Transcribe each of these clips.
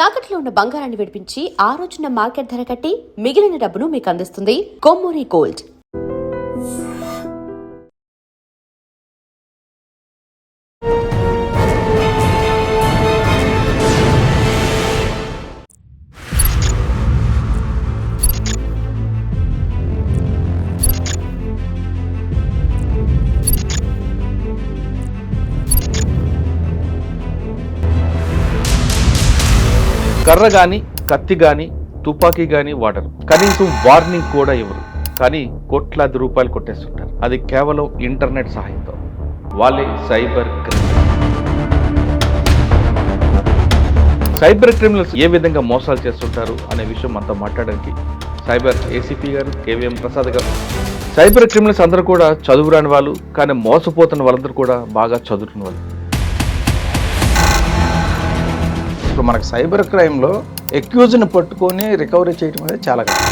తాకట్లో ఉన్న బంగారాన్ని విడిపించి ఆ రోజున మార్కెట్ ధర కట్టి మిగిలిన డబ్బును మీకు అందిస్తుంది కొమ్మూరి గోల్డ్. కర్ర కానీ కత్తి కానీ తుపాకీ కానీ వాడరు, కనీసం వార్నింగ్ కూడా ఇవ్వరు. కానీ కోట్లాది రూపాయలు కొట్టేస్తుంటారు. అది కేవలం ఇంటర్నెట్ సహాయంతో. వాళ్ళే సైబర్ క్రిమినల్స్. సైబర్ క్రిమినల్స్ ఏ విధంగా మోసాలు చేస్తుంటారు అనే విషయం మనతో మాట్లాడడానికి సైబర్ ఏసీపీ గారు కేవీఎం ప్రసాద్ గారు. సైబర్ క్రిమినల్స్ అందరూ కూడా చదువురాని వాళ్ళు, కానీ మోసపోతున్న వాళ్ళందరూ కూడా బాగా చదువుతున్న వాళ్ళు. ఇప్పుడు మనకు సైబర్ క్రైమ్లో అక్యూజ్ని పట్టుకొని రికవరీ చేయడం అనేది చాలా కష్టం.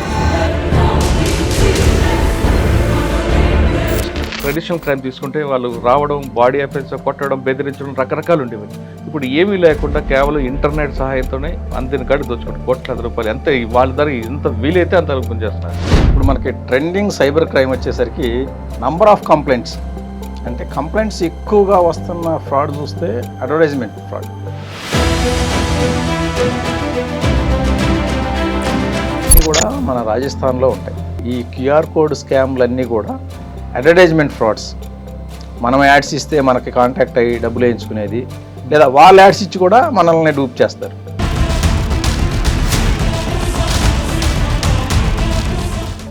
ట్రెడిషనల్ క్రైమ్ తీసుకుంటే వాళ్ళు రావడం, బాడీ అఫెన్స్ కొట్టడం, బెదిరించడం రకరకాలు ఉండేవి. ఇప్పుడు ఏమీ లేకుండా కేవలం ఇంటర్నెట్ సహాయంతోనే అందిన కాడి దోచుకుంటారు. కోట్లాది రూపాయలు ఎంత వాళ్ళ ధర ఎంత వీలైతే అంత రూపం చేస్తున్నారు. ఇప్పుడు మనకి ట్రెండింగ్ సైబర్ క్రైమ్ వచ్చేసరికి నంబర్ ఆఫ్ కంప్లైంట్స్, అంటే కంప్లైంట్స్ ఎక్కువగా వస్తున్న ఫ్రాడ్ చూస్తే అడ్వర్టైజ్మెంట్ ఫ్రాడ్. కూడా మన రాజస్థాన్లో ఉంటాయి. ఈ క్యూఆర్ కోడ్ స్కామ్లన్నీ కూడా అడ్వర్టైజ్మెంట్ ఫ్రాడ్స్. మనం యాడ్స్ ఇస్తే మనకి కాంటాక్ట్ అయ్యి డబ్బులు వేయించుకునేది, లేదా వాళ్ళు యాడ్స్ ఇచ్చి కూడా మనల్ని డూప్ చేస్తారు.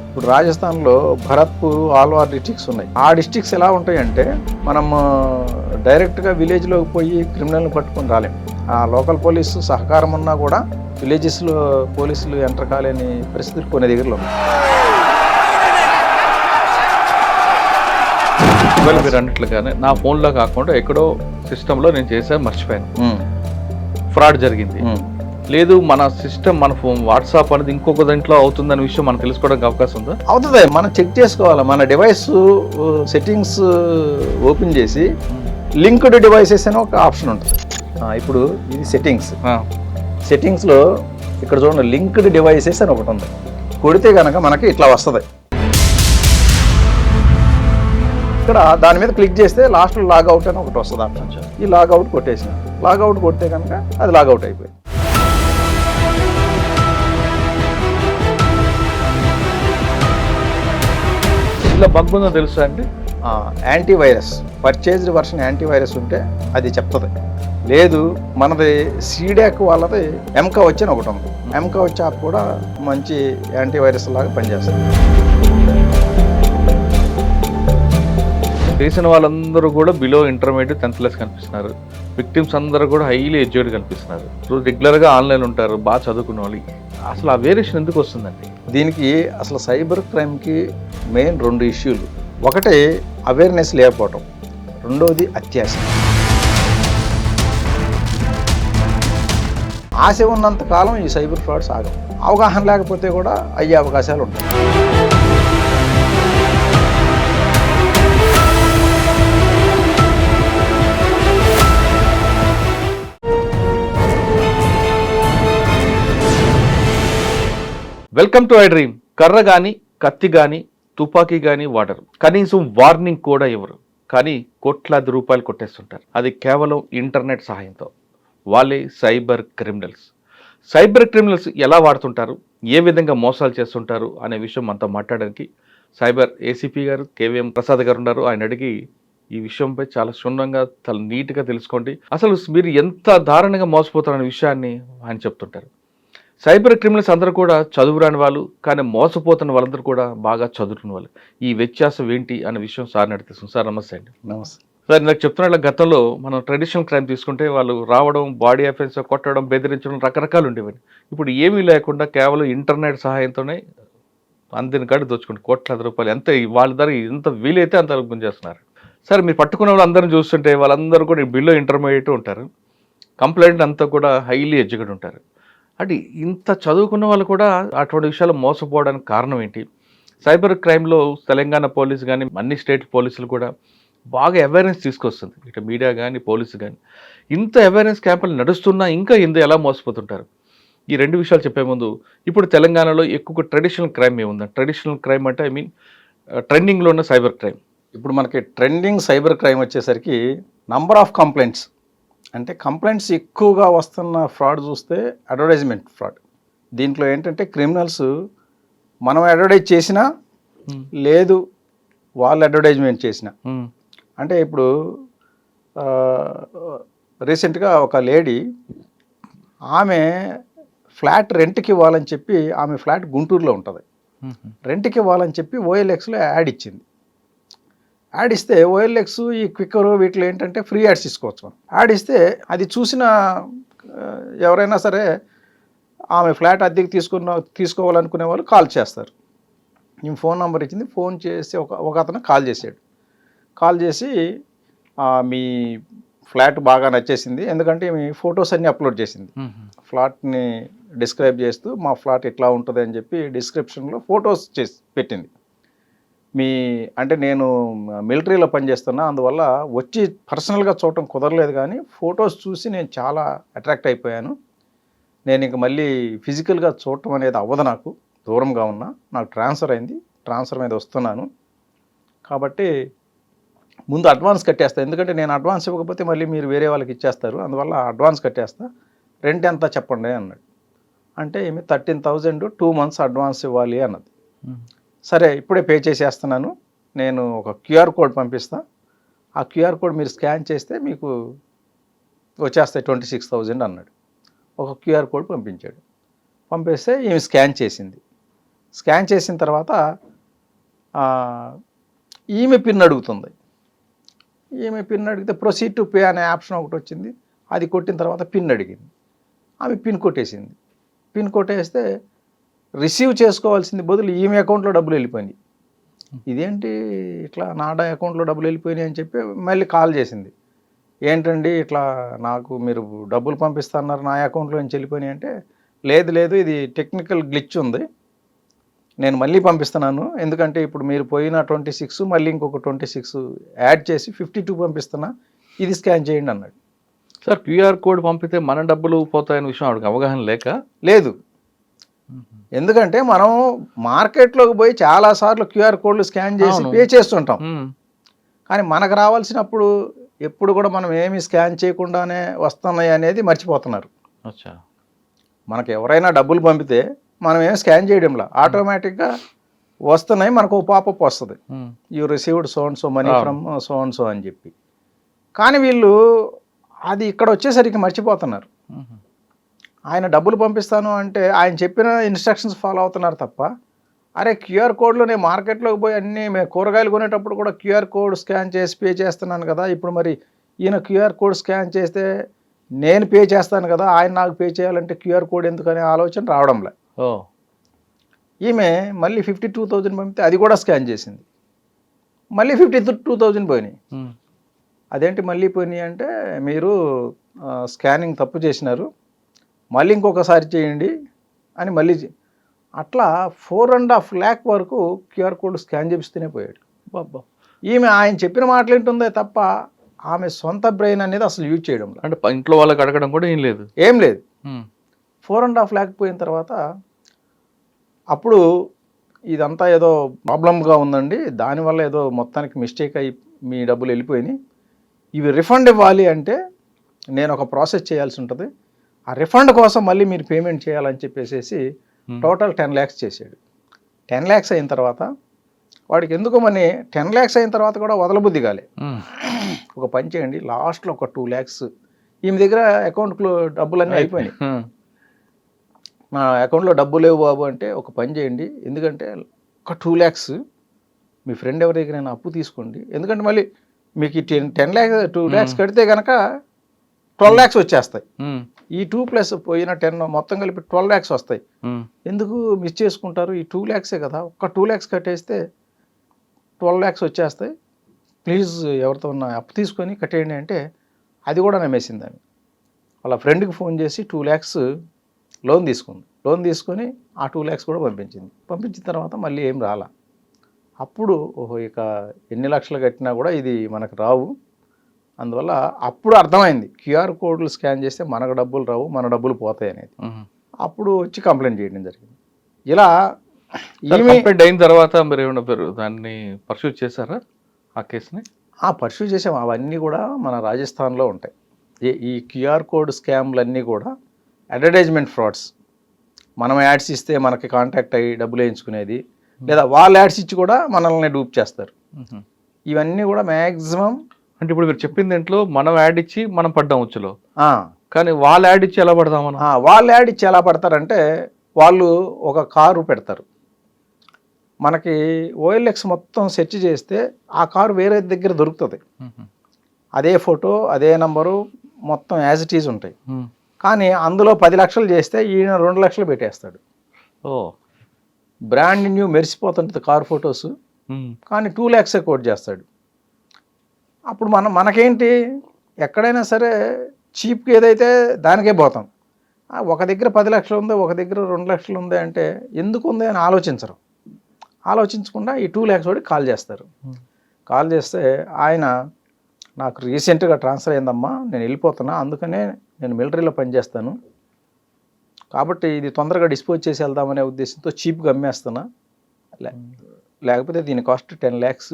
ఇప్పుడు రాజస్థాన్లో భరత్పూర్, ఆల్వార్ డిస్ట్రిక్ట్స్ ఉన్నాయి. ఆ డిస్ట్రిక్ట్స్ ఎలా ఉంటాయంటే మనం డైరెక్ట్గా విలేజ్లోకి పోయి క్రిమినల్ని పట్టుకొని రాలేం. ఆ లోకల్ పోలీసు సహకారం ఉన్నా కూడా విలేజెస్లో పోలీసులు ఎంటర్ కాలేని పరిస్థితులు కొన్ని దగ్గరలో ఉన్నాయి. మీరు అన్నట్లుగానే నా ఫోన్లో కాకుండా ఎక్కడో సిస్టంలో నేను చేసాను, మర్చిపోయాను, ఫ్రాడ్ జరిగింది. లేదు మన సిస్టమ్, మన ఫోన్ వాట్సాప్ అనేది ఇంకొక దాంట్లో అవుతుందనే విషయం మనం తెలుసుకోవడానికి అవకాశం ఉందా? అవుతుంది. మనం చెక్ చేసుకోవాలి. మన డివైస్ సెట్టింగ్స్ ఓపెన్ చేసి లింక్డ్ డివైసెస్ అని ఒక ఆప్షన్ ఉంటుంది. ఇప్పుడు ఇది సెట్టింగ్స్లో ఇక్కడ చూడండి, లింక్డ్ డివైసెస్ అని ఒకటి ఉంది. కొడితే కనుక మనకి ఇట్లా వస్తుంది. ఇక్కడ దాని మీద క్లిక్ చేస్తే లాస్ట్లో లాగౌట్ అని ఒకటి వస్తుంది ఆప్షన్. ఈ లాగౌట్ కొట్టేసిన, లాగౌట్ కొడితే కనుక అది లాగౌట్ అయిపోయింది. ఇలా బగ్ ఉందో తెలుసా అండి? యాంటీవైరస్, పర్చేజ్డ్ వర్షన్ యాంటీవైరస్ ఉంటే అది చెప్తుంది. లేదు మనది సీడాక్ వాళ్ళది ఎంకా వచ్చి అని ఒకటి ఉంది. ఎంకా వచ్చి యాప్ కూడా మంచి యాంటీవైరస్ లాగా పనిచేస్తుంది. చేసిన వాళ్ళందరూ కూడా బిలో ఇంటర్మీడియట్ 10th క్లాస్ కనిపిస్తున్నారు. విక్టిమ్స్ అందరూ కూడా హైలీ ఎడ్యుకేటెడ్ కనిపిస్తున్నారు. రెగ్యులర్గా ఆన్లైన్ ఉంటారు, బాగా చదువుకున్న వాళ్ళు. అసలు ఆ వేరియేషన్ ఎందుకు వస్తుందండి? దీనికి అసలు సైబర్ క్రైమ్కి మెయిన్ 2 ఇష్యూలు. ఒకటి అవేర్నెస్ లేకపోవటం, రెండవది అత్యాశ. ఆశ ఉన్నంత కాలం ఈ సైబర్ ఫ్రాడ్స్ ఆగవు. అవగాహన లేకపోతే కూడా అయ్యే అవకాశాలు ఉంటాయి. Welcome to I dream. కర్ర కానీ కత్తి కానీ తుపాకీ కానీ వాడరు, కనీసం వార్నింగ్ కూడా ఇవ్వరు. కానీ కోట్లాది రూపాయలు కొట్టేస్తుంటారు. అది కేవలం ఇంటర్నెట్ సహాయంతో. వాళ్ళే సైబర్ క్రిమినల్స్. సైబర్ క్రిమినల్స్ ఎలా వాడుతుంటారు, ఏ విధంగా మోసాలు చేస్తుంటారు అనే విషయం మనతో మాట్లాడడానికి సైబర్ ఏసీపీ గారు కేవీఎం ప్రసాద్ గారు ఉన్నారు. ఆయన అడిగి ఈ విషయంపై చాలా క్షుణ్ణంగా, చాలా నీట్గా తెలుసుకోండి. అసలు మీరు ఎంత దారుణంగా మోసపోతారనే విషయాన్ని ఆయన చెప్తుంటారు. సైబర్ క్రిమినల్స్ అందరూ కూడా చదువురాని వాళ్ళు, కానీ మోసపోతున్న వాళ్ళందరూ కూడా బాగా చదువుతున్న వాళ్ళు. ఈ వ్యత్యాసం ఏంటి అనే విషయం సార్ని అడుగుతుంది. సార్ నమస్తే అండి. నమస్తే సార్. నాకు చెప్తున్నట్ల గతంలో మనం ట్రెడిషనల్ క్రైమ్ తీసుకుంటే వాళ్ళు రావడం, బాడీ అఫెన్స్ కొట్టడం, బెదిరించడం రకరకాలు ఉండేవి. ఇప్పుడు ఏమీ లేకుండా కేవలం ఇంటర్నెట్ సహాయంతోనే అందిన కాడి దోచుకుంటారు. కోట్లాది రూపాయలు ఎంత వాళ్ళ ధర ఎంత వీలైతే అంత రూపం చేస్తున్నారు. సార్ మీరు పట్టుకున్న వాళ్ళు అందరిని చూస్తుంటే వాళ్ళందరూ కూడా బిలో ఇంటర్మీడియట్ ఉంటారు, కంప్లైంట్ అంతా కూడా హైలీ ఎడ్యుకేటెడ్ ఉంటారు. అంటే ఇంత చదువుకున్న వాళ్ళు కూడా అటువంటి విషయాలు మోసపోవడానికి కారణం ఏంటి? సైబర్ క్రైమ్లో తెలంగాణ పోలీసు కానీ అన్ని స్టేట్ పోలీసులు కూడా బాగా అవేర్నెస్ తీసుకొస్తుంది. ఇటు మీడియా కానీ పోలీసు కానీ ఇంత అవేర్నెస్ క్యాంపులు నడుస్తున్నా ఇంకా ఇంత ఎలా మోసపోతుంటారు? ఈ రెండు విషయాలు చెప్పే ముందు ఇప్పుడు తెలంగాణలో ఎక్కువ ట్రెడిషనల్ క్రైమ్ ఏముంది? ట్రెడిషనల్ క్రైమ్ అంటే ఐ మీన్ ట్రెండింగ్లో ఉన్న సైబర్ క్రైమ్. ఇప్పుడు మనకి ట్రెండింగ్ సైబర్ క్రైమ్ వచ్చేసరికి నంబర్ ఆఫ్ కంప్లైంట్స్, అంటే కంప్లైంట్స్ ఎక్కువగా వస్తున్న ఫ్రాడ్ చూస్తే అడ్వర్టైజ్మెంట్ ఫ్రాడ్. దీంట్లో ఏంటంటే క్రిమినల్స్ మనం అడ్వర్టైజ్ చేసినా లేదు వాళ్ళు అడ్వర్టైజ్మెంట్ చేసిన. అంటే ఇప్పుడు రీసెంట్గా ఒక లేడీ ఆమె ఫ్లాట్ రెంట్కి ఇవ్వాలని చెప్పి, ఆమె ఫ్లాట్ గుంటూరులో ఉంటుంది, రెంట్కి ఇవ్వాలని చెప్పి ఓఎల్ఎక్స్లో యాడ్ ఇచ్చింది. యాడ్ ఇస్తే ఓఎల్ఎక్స్ ఈ క్విక్కర్ వీటిలో ఏంటంటే ఫ్రీ యాడ్స్ తీసుకోవచ్చు మనం. యాడ్ ఇస్తే అది చూసిన ఎవరైనా సరే ఆమె ఫ్లాట్ అద్దెకి తీసుకోవాలనుకునే వాళ్ళు కాల్ చేస్తారు. ఈమె ఫోన్ నెంబర్ ఇచ్చింది, ఫోన్ చేసి ఒక అతను కాల్ చేశాడు. కాల్ చేసి మీ ఫ్లాట్ బాగా నచ్చేసింది, ఎందుకంటే మీ ఫొటోస్ అన్నీ అప్లోడ్ చేసింది. ఫ్లాట్ని డిస్క్రైబ్ చేస్తూ మా ఫ్లాట్ ఎట్లా ఉంటుంది అని చెప్పి డిస్క్రిప్షన్లో ఫొటోస్ చేసి పెట్టింది. అంటే నేను మిలిటరీలో పనిచేస్తున్నా, అందువల్ల వచ్చి పర్సనల్గా చూడటం కుదరలేదు, కానీ ఫొటోస్ చూసి నేను చాలా అట్రాక్ట్ అయిపోయాను. నేను ఇంక మళ్ళీ ఫిజికల్గా చూడటం అనేది అవ్వదు, నాకు దూరంగా ఉన్నా, నాకు ట్రాన్స్ఫర్ అయింది, ట్రాన్స్ఫర్ మీద వస్తున్నాను, కాబట్టి ముందు అడ్వాన్స్ కట్టేస్తా, ఎందుకంటే నేను అడ్వాన్స్ ఇవ్వకపోతే మళ్ళీ మీరు వేరే వాళ్ళకి ఇచ్చేస్తారు, అందువల్ల అడ్వాన్స్ కట్టేస్తా, రెంట్ ఎంత చెప్పండి అన్నాడు. అంటే ఏమి 13,000 2 months అడ్వాన్స్ ఇవ్వాలి అన్నది. సరే ఇప్పుడే పే చేసేస్తున్నాను, నేను ఒక క్యూఆర్ కోడ్ పంపిస్తా, ఆ క్యూఆర్ కోడ్ మీరు స్కాన్ చేస్తే మీకు వచ్చేస్తాయి 26,000 అన్నాడు. ఒక క్యూఆర్ కోడ్ పంపించాడు. పంపిస్తే ఈమె స్కాన్ చేసింది. స్కాన్ చేసిన తర్వాత ఈమె పిన్ అడుగుతుంది. ఈమె పిన్ అడిగితే ప్రొసీడ్ టు పే అనే ఆప్షన్ ఒకటి వచ్చింది, అది కొట్టిన తర్వాత పిన్ అడిగింది. ఆమె పిన్ కొట్టేసింది. పిన్ కొట్టేస్తే రిసీవ్ చేసుకోవాల్సింది బదులు ఈమె అకౌంట్లో డబ్బులు వెళ్ళిపోయినాయి. ఇదేంటి ఇట్లా నా అకౌంట్లో డబ్బులు వెళ్ళిపోయినాయి అని చెప్పి మళ్ళీ కాల్ చేసింది. ఏంటండి ఇట్లా నాకు మీరు డబ్బులు పంపిస్తున్నారు, నా అకౌంట్లో నుంచి వెళ్ళిపోయినాయి అంటే, లేదు ఇది టెక్నికల్ గ్లిచ్ ఉంది, నేను మళ్ళీ పంపిస్తున్నాను, ఎందుకంటే ఇప్పుడు మీరు పోయిన 26 మళ్ళీ ఇంకొక 26 యాడ్ చేసి 52 పంపిస్తున్నా, ఇది స్కాన్ చేయండి అన్నాడు. సార్ క్యూఆర్ కోడ్ పంపితే మన డబ్బులు పోతాయనే విషయం ఆవిడకి అవగాహన లేదు. ఎందుకంటే మనం మార్కెట్లోకి పోయి చాలాసార్లు క్యూఆర్ కోడ్లు స్కాన్ చేసి పే చేస్తుంటాం, కానీ మనకు రావాల్సినప్పుడు ఎప్పుడు కూడా మనం ఏమి స్కాన్ చేయకుండానే వస్తున్నాయి అనేది మర్చిపోతున్నారు. మనకు ఎవరైనా డబ్బులు పంపితే మనం ఏమి స్కాన్ చేయడంలా, ఆటోమేటిక్గా వస్తున్నాయి, మనకు ఓ పాపప్ వస్తుంది, you received so and so money from so and so అని చెప్పి. కానీ వీళ్ళు అది ఇక్కడ వచ్చేసరికి మర్చిపోతున్నారు. ఆయన డబ్బులు పంపిస్తాను అంటే ఆయన చెప్పిన ఇన్స్ట్రక్షన్స్ ఫాలో అవుతున్నారు తప్ప, అరే క్యూఆర్ కోడ్లో నేను మార్కెట్లోకి పోయి అన్నీ మేము కూరగాయలు కొనేటప్పుడు కూడా క్యూఆర్ కోడ్ స్కాన్ చేసి పే చేస్తున్నాను కదా, ఇప్పుడు మరి ఈయన క్యూఆర్ కోడ్ స్కాన్ చేస్తే నేను పే చేస్తాను కదా, ఆయన నాకు పే చేయాలంటే క్యూఆర్ కోడ్ ఎందుకనే ఆలోచన రావడంలే. ఈమె మళ్ళీ 52,000 పంపితే అది కూడా స్కాన్ చేసింది, మళ్ళీ 52,000 పోయినాయి. అదేంటి మళ్ళీ పోయినాయి అంటే, మీరు స్కానింగ్ తప్పు చేసినారు, మళ్ళీ ఇంకొకసారి చేయండి అని మళ్ళీ అట్లా 4.5 lakh వరకు క్యూఆర్ కోడ్ స్కాన్ చేపిస్తూనే పోయాడు. ఈమె ఆయన చెప్పిన మాటలు ఏంటుందే తప్ప ఆమె సొంత బ్రెయిన్ అనేది అసలు యూజ్ చేయడం, అంటే ఇంట్లో వాళ్ళకి అడగడం కూడా ఏం లేదు. 4.5 lakh పోయిన తర్వాత అప్పుడు ఇదంతా ఏదో ప్రాబ్లంగా ఉందండి, దానివల్ల ఏదో మొత్తానికి మిస్టేక్ అయ్యి మీ డబ్బులు వెళ్ళిపోయినాయి, ఇవి రిఫండ్ ఇవ్వాలి అంటే నేను ఒక ప్రాసెస్ చేయాల్సి ఉంటుంది, ఆ రిఫండ్ కోసం మళ్ళీ మీరు పేమెంట్ చేయాలని చెప్పేసి టోటల్ 10 lakhs చేసాడు. 10 lakhs అయిన తర్వాత వాడికి ఎందుకో మరి 10 lakhs అయిన తర్వాత కూడా వదలబుద్ధి కాలే. ఒక పని చేయండి, లాస్ట్లో ఒక 2 lakhs ఈమె దగ్గర అకౌంట్లో డబ్బులన్నీ అయిపోయినాయి, నా అకౌంట్లో డబ్బు లేవు బాబు అంటే, ఒక పని చేయండి, ఎందుకంటే ఒక 2 lakhs మీ ఫ్రెండ్ ఎవరి దగ్గర అప్పు తీసుకోండి, ఎందుకంటే మళ్ళీ మీకు 10 lakhs 2 lakhs కడితే కనుక 12 lakhs వచ్చేస్తాయి, ఈ 2 ప్లస్ పోయిన 10 మొత్తం కలిపి 12 lakhs వస్తాయి, ఎందుకు మిస్ చేసుకుంటారు, ఈ 2 lakhs కదా, ఒక 2 lakhs కట్టేస్తే 12 lakhs వచ్చేస్తాయి, ప్లీజ్ ఎవరితో ఉన్న అప్పు తీసుకొని కట్టేయండి అంటే, అది కూడా నమ్మేసింది అని వాళ్ళ ఫ్రెండ్కి ఫోన్ చేసి 2 lakhs లోన్ తీసుకుంది. లోన్ తీసుకొని ఆ 2 lakhs కూడా పంపించింది. పంపించిన తర్వాత మళ్ళీ ఏం రాలా. అప్పుడు ఓహో ఇక ఎన్ని లక్షలు కట్టినా కూడా ఇది మనకు రావు, అందువల్ల అప్పుడు అర్థమైంది క్యూఆర్ కోడ్లు స్కాన్ చేస్తే మనకు డబ్బులు రావు, మన డబ్బులు పోతాయి అనేది. అప్పుడు వచ్చి కంప్లైంట్ చేయడం జరిగింది. ఇలా కంప్లైంట్ అయిన తర్వాత మీరు ఏమన్నా దాన్ని పర్సూ చేశారా ఆ కేసుని? పర్సూ చేసాం. అవన్నీ కూడా మన రాజస్థాన్లో ఉంటాయి. ఈ క్యూఆర్ కోడ్ స్కామ్లన్నీ కూడా అడ్వర్టైజ్మెంట్ ఫ్రాడ్స్. మనం యాడ్స్ ఇస్తే మనకి కాంటాక్ట్ అయ్యి డబ్బులు వేయించుకునేది, లేదా వాళ్ళు యాడ్స్ ఇచ్చి కూడా మనల్ని డూప్ చేస్తారు. ఇవన్నీ కూడా మ్యాక్సిమం. అంటే ఇప్పుడు మీరు చెప్పిన దాంట్లో మనం యాడ్ ఇచ్చి మనం పడ్డాం వచ్చులో, కానీ వాళ్ళు యాడ్ ఇచ్చి ఎలా పడదాం మనం? వాళ్ళు యాడ్ ఇచ్చి ఎలా పడతారంటే వాళ్ళు ఒక కారు పెడతారు. మనకి OLX మొత్తం సెర్చ్ చేస్తే ఆ కారు వేరే దగ్గర దొరుకుతుంది. అదే ఫోటో, అదే నంబరు, మొత్తం యాజ్ ఇట్ ఈజ్ ఉంటాయి. కానీ అందులో 10 లక్షలు చేస్తే ఈయన 2 లక్షలు పెట్టేస్తాడు. బ్రాండ్ న్యూ మెరిసిపోతుంటుంది కారు ఫొటోస్, కానీ 2 lakhs కోట్ చేస్తాడు. అప్పుడు మనకేంటి, ఎక్కడైనా సరే చీప్కి ఏదైతే దానికే పోతాం. ఒక దగ్గర 10 లక్షలు ఉంది, ఒక దగ్గర 2 లక్షలు ఉంది అంటే ఎందుకు ఉంది అని ఆలోచించకుండా ఈ 2 lakhs వాడికి కాల్ చేస్తారు. కాల్ చేస్తే ఆయన, నాకు రీసెంట్గా ట్రాన్స్ఫర్ అయిందమ్మా, నేను వెళ్ళిపోతున్నా, అందుకనే నేను మిలిటరీలో పనిచేస్తాను, కాబట్టి ఇది తొందరగా డిస్పోజ్ చేసి వెళ్దామనే ఉద్దేశంతో చీప్గా అమ్మేస్తున్నా, లేకపోతే దీని కాస్ట్ 10 lakhs,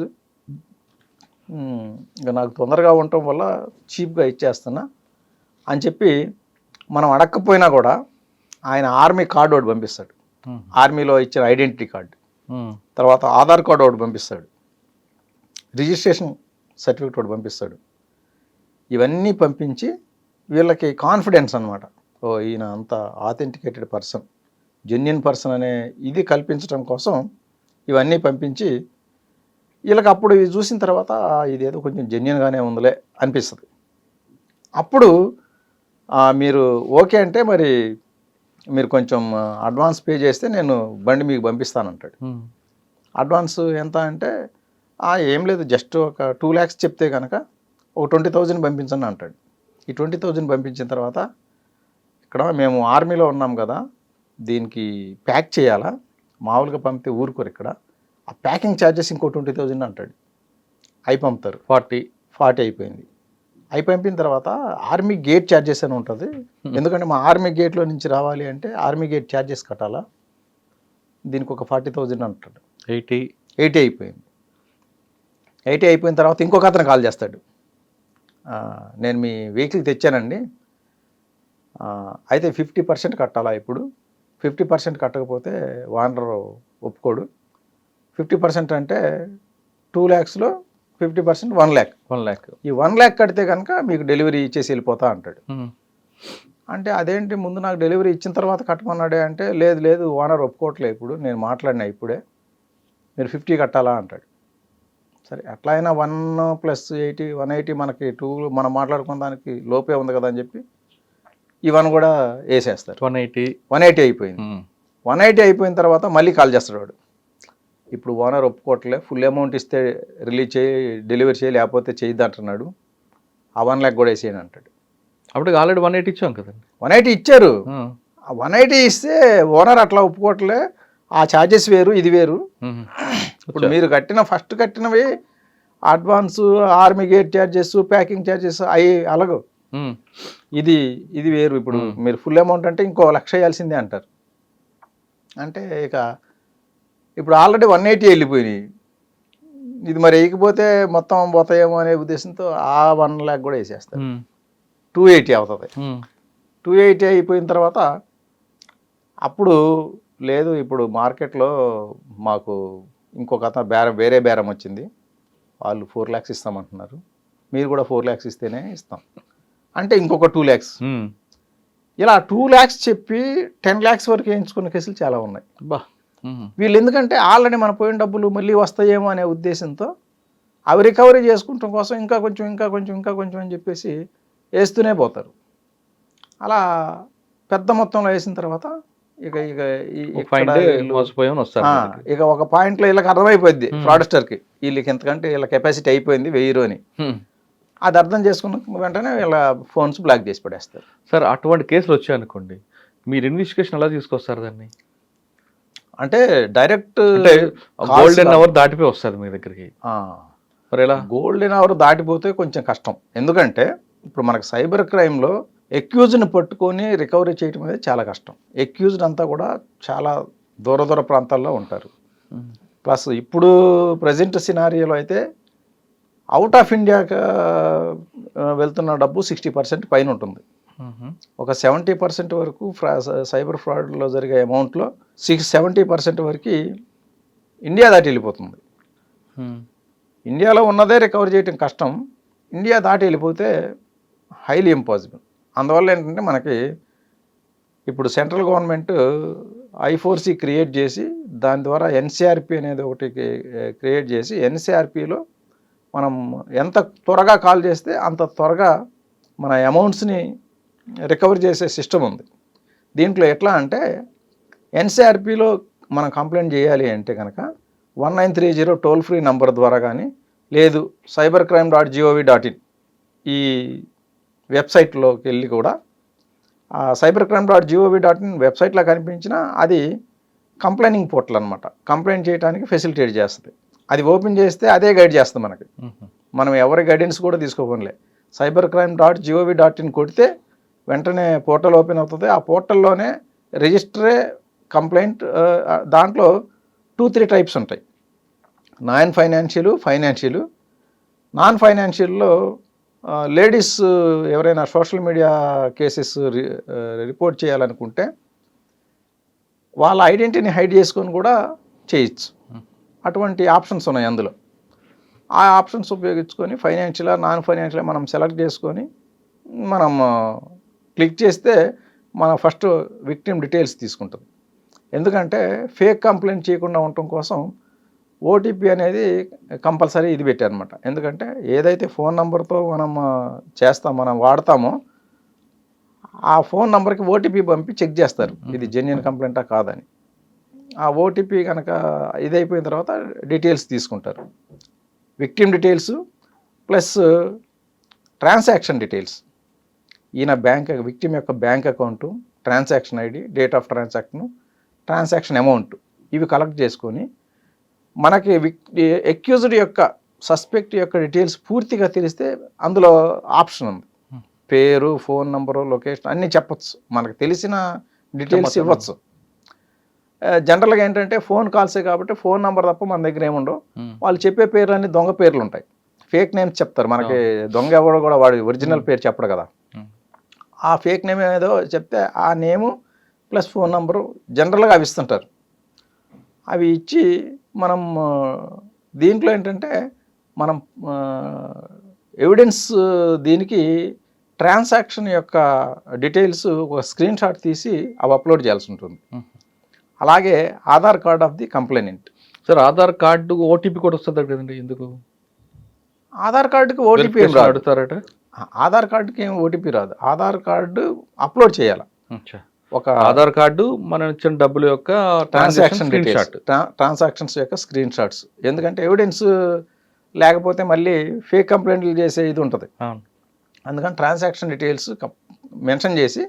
ఇంకా నాకు తొందరగా ఉండటం వల్ల చీప్గా ఇచ్చేస్తున్నా అని చెప్పి మనం అడగకపోయినా కూడా ఆయన ఆర్మీ కార్డు ఒకటి పంపిస్తాడు. ఆర్మీలో ఇచ్చిన ఐడెంటిటీ కార్డు, తర్వాత ఆధార్ కార్డు ఒకటి పంపిస్తాడు, రిజిస్ట్రేషన్ సర్టిఫికేట్ ఒకటి పంపిస్తాడు. ఇవన్నీ పంపించి వీళ్ళకి కాన్ఫిడెన్స్ అనమాట, ఈయన అంత ఆథెంటికేటెడ్ పర్సన్, జెన్యున్ పర్సన్ అనే ఇది కల్పించడం కోసం ఇవన్నీ పంపించి వీళ్ళకి అప్పుడు ఇవి చూసిన తర్వాత ఇదేదో కొంచెం జెన్యున్గానే ఉందిలే అనిపిస్తుంది. అప్పుడు మీరు ఓకే అంటే మరి మీరు కొంచెం అడ్వాన్స్ పే చేస్తే నేను బండి మీకు పంపిస్తానంటాడు. అడ్వాన్స్ ఎంత అంటే ఏం లేదు, జస్ట్ ఒక 2 lakhs చెప్తే కనుక ఒక 20,000 పంపించండి అంటాడు. ఈ 20,000 పంపించిన తర్వాత ఇక్కడ మేము ఆర్మీలో ఉన్నాం కదా, దీనికి ప్యాక్ చేయాలా, మామూలుగా పంపితే ఊరుకోరు ఇక్కడ, ఆ ప్యాకింగ్ ఛార్జెస్ ఇంకో 20,000 అంటాడు. అవి పంపుతారు. 40 అయిపోయింది. అవి పంపిన తర్వాత ఆర్మీ గేట్ ఛార్జెస్ అని ఉంటుంది, ఎందుకంటే మా ఆర్మీ గేట్లో నుంచి రావాలి అంటే ఆర్మీ గేట్ ఛార్జెస్ కట్టాలా, దీనికి ఒక 40,000 అంటాడు. 80 అయిపోయింది. 80 అయిపోయిన తర్వాత ఇంకొక అతను కాల్ చేస్తాడు, నేను మీ వెహికల్ తెచ్చానండి, అయితే 50% కట్టాలా, ఇప్పుడు 50% కట్టకపోతే ఓనర్ ఒప్పుకోడు, 50% అంటే 2 lakhsలో 50% 1 lakh. ఈ 1 lakh కడితే కనుక మీకు డెలివరీ ఇచ్చేసి వెళ్ళిపోతా అంటాడు. అంటే అదేంటి, ముందు నాకు డెలివరీ ఇచ్చిన తర్వాత కట్టమన్నాడే అంటే, లేదు ఓనర్ ఒప్పుకోవట్లే, ఇప్పుడు నేను మాట్లాడినా ఇప్పుడే, మీరు 50 కట్టాలా అంటాడు. సరే ఎట్లా అయినా 1 + 80 180 మనకి 2 మనం మాట్లాడుకున్న దానికి లోపే ఉంది కదా అని చెప్పి ఇవన్నీ కూడా వేసేస్తారు. 180 అయిపోయింది. 180 అయిపోయిన తర్వాత మళ్ళీ కాల్ చేస్తాడు వాడు, ఇప్పుడు ఓనర్ ఒప్పుకోవట్లే, ఫుల్ అమౌంట్ ఇస్తే రిలీజ్ చేయి, డెలివరీ చేయి, లేకపోతే చేయద్దు అంటున్నాడు, ఆ 1 lakh కూడా వేసేయని అంటాడు. అప్పుడు ఆల్రెడీ 180 ఇచ్చాం కదండి. 180 ఇచ్చారు. ఆ 180 ఇస్తే ఓనర్ అట్లా ఒప్పుకోవట్లే, ఆ ఛార్జెస్ వేరు, ఇది వేరు. ఇప్పుడు మీరు ఫస్ట్ కట్టినవి advance, army gate charges, packing charges అవి అలాగో, ఇది వేరు. ఇప్పుడు మీరు ఫుల్ అమౌంట్ అంటే ఇంకో 1 lakh వేయాల్సిందే అంటారు. అంటే ఇక ఇప్పుడు ఆల్రెడీ 180 వెళ్ళిపోయినాయి, ఇది మరి వేయకపోతే మొత్తం పోతాయేమో అనే ఉద్దేశంతో ఆ 1 lakh కూడా వేసేస్తారు. 280 అవుతుంది. 280 అయిపోయిన తర్వాత అప్పుడు లేదు, ఇప్పుడు మార్కెట్లో మాకు ఇంకొక అతను వేరే బేరం వచ్చింది, వాళ్ళు 4 lakhs ఇస్తామంటున్నారు, మీరు కూడా 4 lakhs ఇస్తేనే ఇస్తాం అంటే ఇంకొక 2 lakhs. ఇలా 2 lakhs చెప్పి 10 lakhs వరకు వేయించుకున్న కేసులు చాలా ఉన్నాయి. వీళ్ళు ఎందుకంటే ఆల్రెడీ మన పోయిన డబ్బులు మళ్ళీ వస్తాయేమో అనే ఉద్దేశంతో అవి రికవరీ చేసుకుంటాం కోసం ఇంకా కొంచెం అని చెప్పేసి వేస్తూనే పోతారు. అలా పెద్ద మొత్తంలో వేసిన తర్వాత ఇక ఒక పాయింట్లో వీళ్ళకి అర్థమైపోద్ది ఫ్రాడ్స్టర్కి, వీళ్ళకి ఎంతకంటే వీళ్ళ కెపాసిటీ అయిపోయింది 1000 అని. అది అర్థం చేసుకున్న వెంటనే వీళ్ళ ఫోన్స్ బ్లాక్ చేసి పడేస్తారు. సార్ అటువంటి కేసులు వచ్చాయనుకోండి, మీరు ఇన్వెస్టిగేషన్ ఎలా తీసుకొస్తారు దాన్ని? అంటే డైరెక్ట్ గోల్డెన్ అవర్ దాటిపోయి వస్తుంది మీ దగ్గరికి. మరి ఎలా గోల్డెన్ అవర్ దాటిపోతే కొంచెం కష్టం, ఎందుకంటే ఇప్పుడు మనకు సైబర్ క్రైమ్లో ఎక్యూజ్ని పట్టుకొని రికవరీ చేయడం అనేది చాలా కష్టం. ఎక్యూజ్డ్ అంతా కూడా చాలా దూర ప్రాంతాల్లో ఉంటారు. ప్లస్ ఇప్పుడు ప్రజెంట్ సినారియోలో అయితే అవుట్ ఆఫ్ ఇండియాకి వెళ్తున్న డబ్బు 60% పైన ఉంటుంది. ఒక 70% వరకు సైబర్ ఫ్రాడ్లో జరిగే అమౌంట్లో 70% వరకు ఇండియా దాటి వెళ్ళిపోతుంది. ఇండియాలో ఉన్నదే రికవర్ చేయడం కష్టం, ఇండియా దాటి వెళ్ళిపోతే హైలీ ఇంపాసిబుల్. అందువల్ల ఏంటంటే మనకి ఇప్పుడు సెంట్రల్ గవర్నమెంట్ I4C క్రియేట్ చేసి దాని ద్వారా NCRP అనేది ఒకటి క్రియేట్ చేసి NCRPలో మనం ఎంత త్వరగా కాల్ చేస్తే అంత త్వరగా మన అమౌంట్స్ని రికవర్ చేసే సిస్టమ్ ఉంది. దీంట్లో ఎట్లా అంటే NCRPలో మనం కంప్లైంట్ చేయాలి అంటే కనుక 1930 టోల్ ఫ్రీ నంబర్ ద్వారా కానీ లేదు cybercrime.gov.in ఈ వెబ్సైట్లోకి వెళ్ళి కూడా cybercrime.gov.in వెబ్సైట్లో కనిపించిన అది కంప్లైనింగ్ పోర్టల్ అనమాట. కంప్లైంట్ చేయడానికి ఫెసిలిటేట్ చేస్తుంది. అది ఓపెన్ చేస్తే అదే గైడ్ చేస్తుంది మనకి. మనం ఎవరి గైడెన్స్ కూడా తీసుకోవలే. cybercrime.gov.in కొడితే వెంటనే పోర్టల్ ఓపెన్ అవుతుంది. ఆ పోర్టల్లోనే రిజిస్టరే కంప్లైంట్. దాంట్లో 2-3 టైప్స్ ఉంటాయి. ఫైనాన్షియల్. నాన్ ఫైనాన్షియల్లో లేడీస్ ఎవరైనా సోషల్ మీడియా కేసెస్ రిపోర్ట్ చేయాలనుకుంటే వాళ్ళ ఐడెంటిటీని హైడ్ చేసుకొని కూడా చేయొచ్చు. అటువంటి ఆప్షన్స్ ఉన్నాయి అందులో. ఆ ఆప్షన్స్ ఉపయోగించుకొని నాన్ ఫైనాన్షియల్ మనం సెలెక్ట్ చేసుకొని మనం క్లిక్ చేస్తే మన ఫస్ట్ విక్టిమ్ డీటెయిల్స్ తీసుకుంటుంది. ఎందుకంటే ఫేక్ కంప్లైంట్ చేయకుండా ఉండటం కోసం OTP అనేది కంపల్సరీ ఇది పెట్టారనమాట. ఎందుకంటే ఏదైతే ఫోన్ నెంబర్తో మనం వాడతామో ఆ ఫోన్ నెంబర్కి OTP పంపి చెక్ చేస్తారు ఇది జెన్యూన్ కంప్లైంటా కాదని. ఆ OTP కనుక ఇదైపోయిన తర్వాత డీటెయిల్స్ తీసుకుంటారు. Victim details plus transaction details. ఈయన విక్టిమ్ యొక్క bank account, transaction ID, date of transaction amount ఇవి కలెక్ట్ చేసుకొని మనకి అక్యూజ్డ్ యొక్క సస్పెక్ట్ యొక్క డీటెయిల్స్ పూర్తిగా తెలిస్తే అందులో ఆప్షన్ ఉంది. పేరు, ఫోన్ నెంబరు, లొకేషన్ అన్నీ చెప్పచ్చు. మనకు తెలిసిన డీటెయిల్స్ ఇవ్వచ్చు. జనరల్గా ఏంటంటే ఫోన్ కాల్సే కాబట్టి ఫోన్ నెంబర్ తప్ప మన దగ్గర ఏముండవు. వాళ్ళు చెప్పే పేర్లన్నీ దొంగ పేర్లు ఉంటాయి. ఫేక్ నేమ్స్ చెప్తారు. మనకి దొంగ ఎవడో కూడా వాడి ఒరిజినల్ పేరు చెప్పడు కదా. ఆ ఫేక్ నేమ్ ఏదో చెప్తే ఆ నేము ప్లస్ ఫోన్ నెంబరు జనరల్గా అవి ఇస్తుంటారు. అవి ఇచ్చి మనం దీంట్లో ఏంటంటే మనం ఎవిడెన్స్ దీనికి ట్రాన్సాక్షన్ యొక్క డీటెయిల్స్ ఒక స్క్రీన్ షాట్ తీసి అవి అప్లోడ్ చేయాల్సి ఉంటుంది. అలాగే Aadhaar card of the complainant. Sir Aadhaar card OTP కూడా వస్తుంది కదండి, ఎందుకు? ఆధార్ కార్డుకి OTP ఏం రాదు. అడుగుతారట. ఆధార్ కార్డుకి ఏం OTP రాదు. ఆధార్ అప్లోడ్ చేయాలి. ఒక ఆధార్ కార్డు మనం ఇచ్చిన డబ్బుల యొక్క ట్రాన్సాక్షన్స్ యొక్క స్క్రీన్ షాట్స్. ఎందుకంటే ఎవిడెన్స్ లేకపోతే మళ్ళీ ఫేక్ కంప్లైంట్లు చేసే ఇది ఉంటుంది. అందుకని ట్రాన్సాక్షన్ డీటెయిల్స్ మెన్షన్ చేసి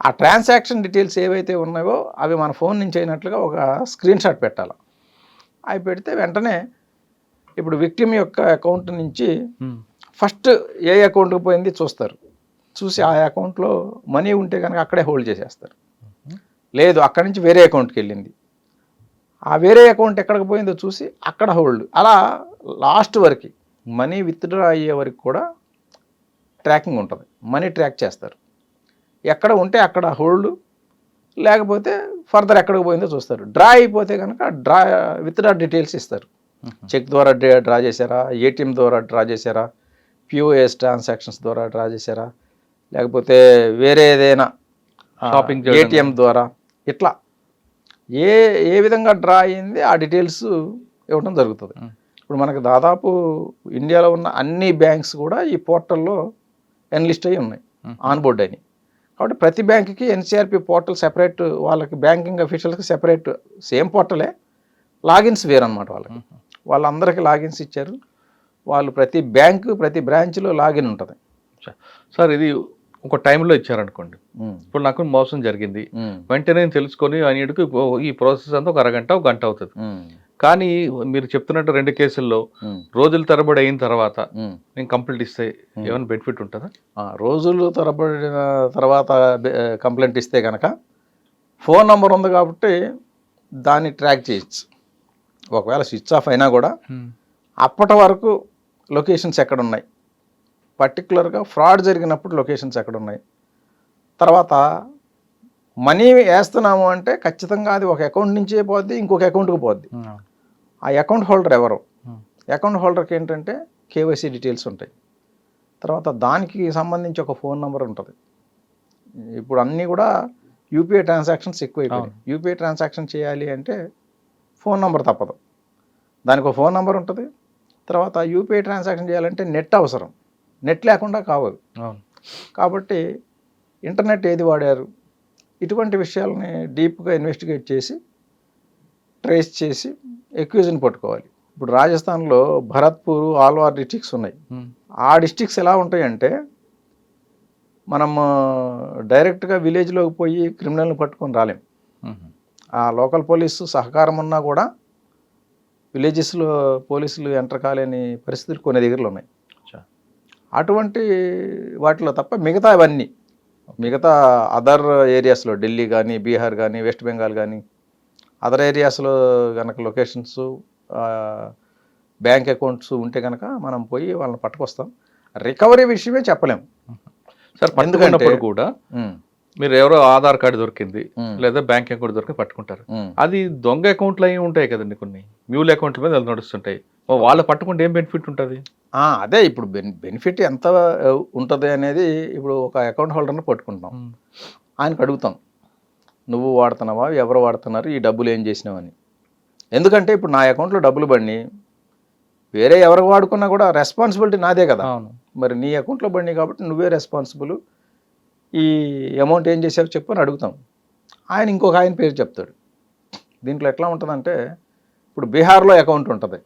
ఆ ట్రాన్సాక్షన్ డీటెయిల్స్ ఏవైతే ఉన్నాయో అవి మన ఫోన్ నుంచి అయినట్లుగా ఒక స్క్రీన్ షాట్ పెట్టాలి. అవి పెడితే వెంటనే ఇప్పుడు విక్టిమ్ యొక్క అకౌంట్ నుంచి ఫస్ట్ ఏ అకౌంట్కి పోయింది చూస్తారు. చూసి ఆ అకౌంట్లో మనీ ఉంటే కనుక అక్కడే హోల్డ్ చేసేస్తారు. లేదు అక్కడి నుంచి వేరే అకౌంట్కి వెళ్ళింది, ఆ వేరే అకౌంట్ ఎక్కడికి పోయిందో చూసి అక్కడ హోల్డ్. అలా లాస్ట్ వరకు మనీ విత్డ్రా అయ్యే వరకు కూడా ట్రాకింగ్ ఉంటుంది. మనీ ట్రాక్ చేస్తారు. ఎక్కడ ఉంటే అక్కడ హోల్డ్, లేకపోతే ఫర్దర్ ఎక్కడికి పోయిందో చూస్తారు. డ్రా అయిపోతే కనుక విత్డ్రా డీటెయిల్స్ ఇస్తారు. చెక్ ద్వారా డ్రా చేశారా, ATM ద్వారా డ్రా చేశారా, POS ట్రాన్సాక్షన్స్ ద్వారా డ్రా చేశారా, లేకపోతే వేరే ఏదైనా షాపింగ్ ATM ద్వారా, ఇట్లా ఏ విధంగా డ్రా అయ్యింది ఆ డీటెయిల్స్ ఇవ్వడం జరుగుతుంది. ఇప్పుడు మనకు దాదాపు ఇండియాలో ఉన్న అన్ని బ్యాంక్స్ కూడా ఈ పోర్టల్లో ఎన్లిస్ట్ అయ్యి ఉన్నాయి, ఆన్బోర్డ్ అని. కాబట్టి ప్రతి బ్యాంక్కి NCRP పోర్టల్ సెపరేట్, వాళ్ళకి బ్యాంకింగ్ అఫీషియల్స్కి సెపరేట్ సేమ్ పోర్టలే, లాగిన్స్ వేరనమాట. వాళ్ళందరికీ లాగిన్స్ ఇచ్చారు. వాళ్ళు ప్రతి బ్రాంచ్లో లాగిన్ ఉంటుంది. సార్ ఇది ఒక టైంలో ఇచ్చారనుకోండి, ఇప్పుడు నాకు మోసం జరిగింది, వెంటనే తెలుసుకొని అనేటికి ఈ ప్రాసెస్ అంతా ఒక అరగంట, ఒక గంట అవుతుంది. కానీ మీరు చెప్తున్నట్టు 2 కేసుల్లో రోజుల తరబడి అయిన తర్వాత నేను కంప్లైంట్ ఇస్తే ఏమైనా బెనిఫిట్ ఉంటుందా? రోజులు తరబడిన తర్వాత కంప్లైంట్ ఇస్తే కనుక ఫోన్ నంబర్ ఉంది కాబట్టి దాన్ని ట్రాక్ చేయొచ్చు. ఒకవేళ స్విచ్ ఆఫ్ అయినా కూడా అప్పటి వరకు లొకేషన్స్ ఎక్కడున్నాయి, పర్టికులర్గా ఫ్రాడ్ జరిగినప్పుడు లొకేషన్స్ ఎక్కడున్నాయి, తర్వాత మనీ వేస్తున్నాము అంటే ఖచ్చితంగా అది ఒక అకౌంట్ నుంచే పోద్ది, ఇంకొక అకౌంట్కి పోద్ది. ఆ అకౌంట్ హోల్డర్ ఎవరు, అకౌంట్ హోల్డర్కి ఏంటంటే కేవైసీ డీటెయిల్స్ ఉంటాయి, తర్వాత దానికి సంబంధించి ఒక ఫోన్ నెంబర్ ఉంటుంది. ఇప్పుడు అన్నీ కూడా యూపీఐ ట్రాన్సాక్షన్స్ ఎక్కువైపోయాయి. యూపీఐ ట్రాన్సాక్షన్ చేయాలి అంటే ఫోన్ నెంబర్ తప్పదు, దానికి ఒక ఫోన్ నెంబర్ ఉంటుంది. తర్వాత యూపీఐ ట్రాన్సాక్షన్ చేయాలంటే నెట్ అవసరం, నెట్ లేకుండా కావదు. కాబట్టి ఇంటర్నెట్ ఏది వాడారు, ఇటువంటి విషయాలని డీప్గా ఇన్వెస్టిగేట్ చేసి ట్రేస్ చేసి ఎక్యూజ్ని పట్టుకోవాలి. ఇప్పుడు రాజస్థాన్లో భరత్పూర్, ఆల్వార్ డిస్ట్రిక్ట్స్ ఉన్నాయి. ఆ డిస్ట్రిక్ట్స్ ఎలా ఉంటాయంటే మనం డైరెక్ట్గా విలేజ్లోకి పోయి క్రిమినల్ని పట్టుకొని రాలేం. ఆ లోకల్ పోలీసు సహకారం ఉన్నా కూడా విలేజెస్లో పోలీసులు ఎంటర్ కాలేని పరిస్థితులు కొన్ని దగ్గరలో ఉన్నాయి. అటువంటి వాటిలో తప్ప మిగతా అదర్ ఏరియాస్లో ఢిల్లీ కానీ, బీహార్ కానీ, వెస్ట్ బెంగాల్ కానీ అదర్ ఏరియాస్లో కనుక లొకేషన్స్, బ్యాంక్ అకౌంట్స్ ఉంటే కనుక మనం పోయి వాళ్ళని పట్టుకొస్తాం. రికవరీ విషయమే చెప్పలేము సార్. ఎందుకంటే కూడా మీరు ఎవరో ఆధార్ కార్డు దొరికింది లేదా బ్యాంక్ అకౌంట్ దొరికి పట్టుకుంటారు, అది దొంగ అకౌంట్లు అవి ఉంటాయి కదండి, కొన్ని మ్యూల్ అకౌంట్ల మీద నడుస్తుంటాయి. వాళ్ళు పట్టుకుంటే ఏం బెనిఫిట్ ఉంటుంది? అదే ఇప్పుడు బెనిఫిట్ ఎంత ఉంటుంది అనేది, ఇప్పుడు ఒక అకౌంట్ హోల్డర్ని పట్టుకుంటాం, ఆయనకు అడుగుతాం నువ్వు వాడుతున్నావా, ఎవరు వాడుతున్నారు, ఈ డబ్బులు ఏం చేసినావని. ఎందుకంటే ఇప్పుడు నా అకౌంట్లో డబ్బులు పడిని వేరే ఎవరికి వాడుకున్నా కూడా రెస్పాన్సిబిలిటీ నాదే కదా. మరి నీ అకౌంట్లో పడినాయి కాబట్టి నువ్వే రెస్పాన్సిబుల్, ఈ అమౌంట్ ఏం చేసావు చెప్పు అని అడుగుతాం. ఆయన ఇంకొక ఆయన పేరు చెప్తాడు. దీంట్లో ఎట్లా ఉంటుందంటే ఇప్పుడు బీహార్లో అకౌంట్ ఉంటుంది,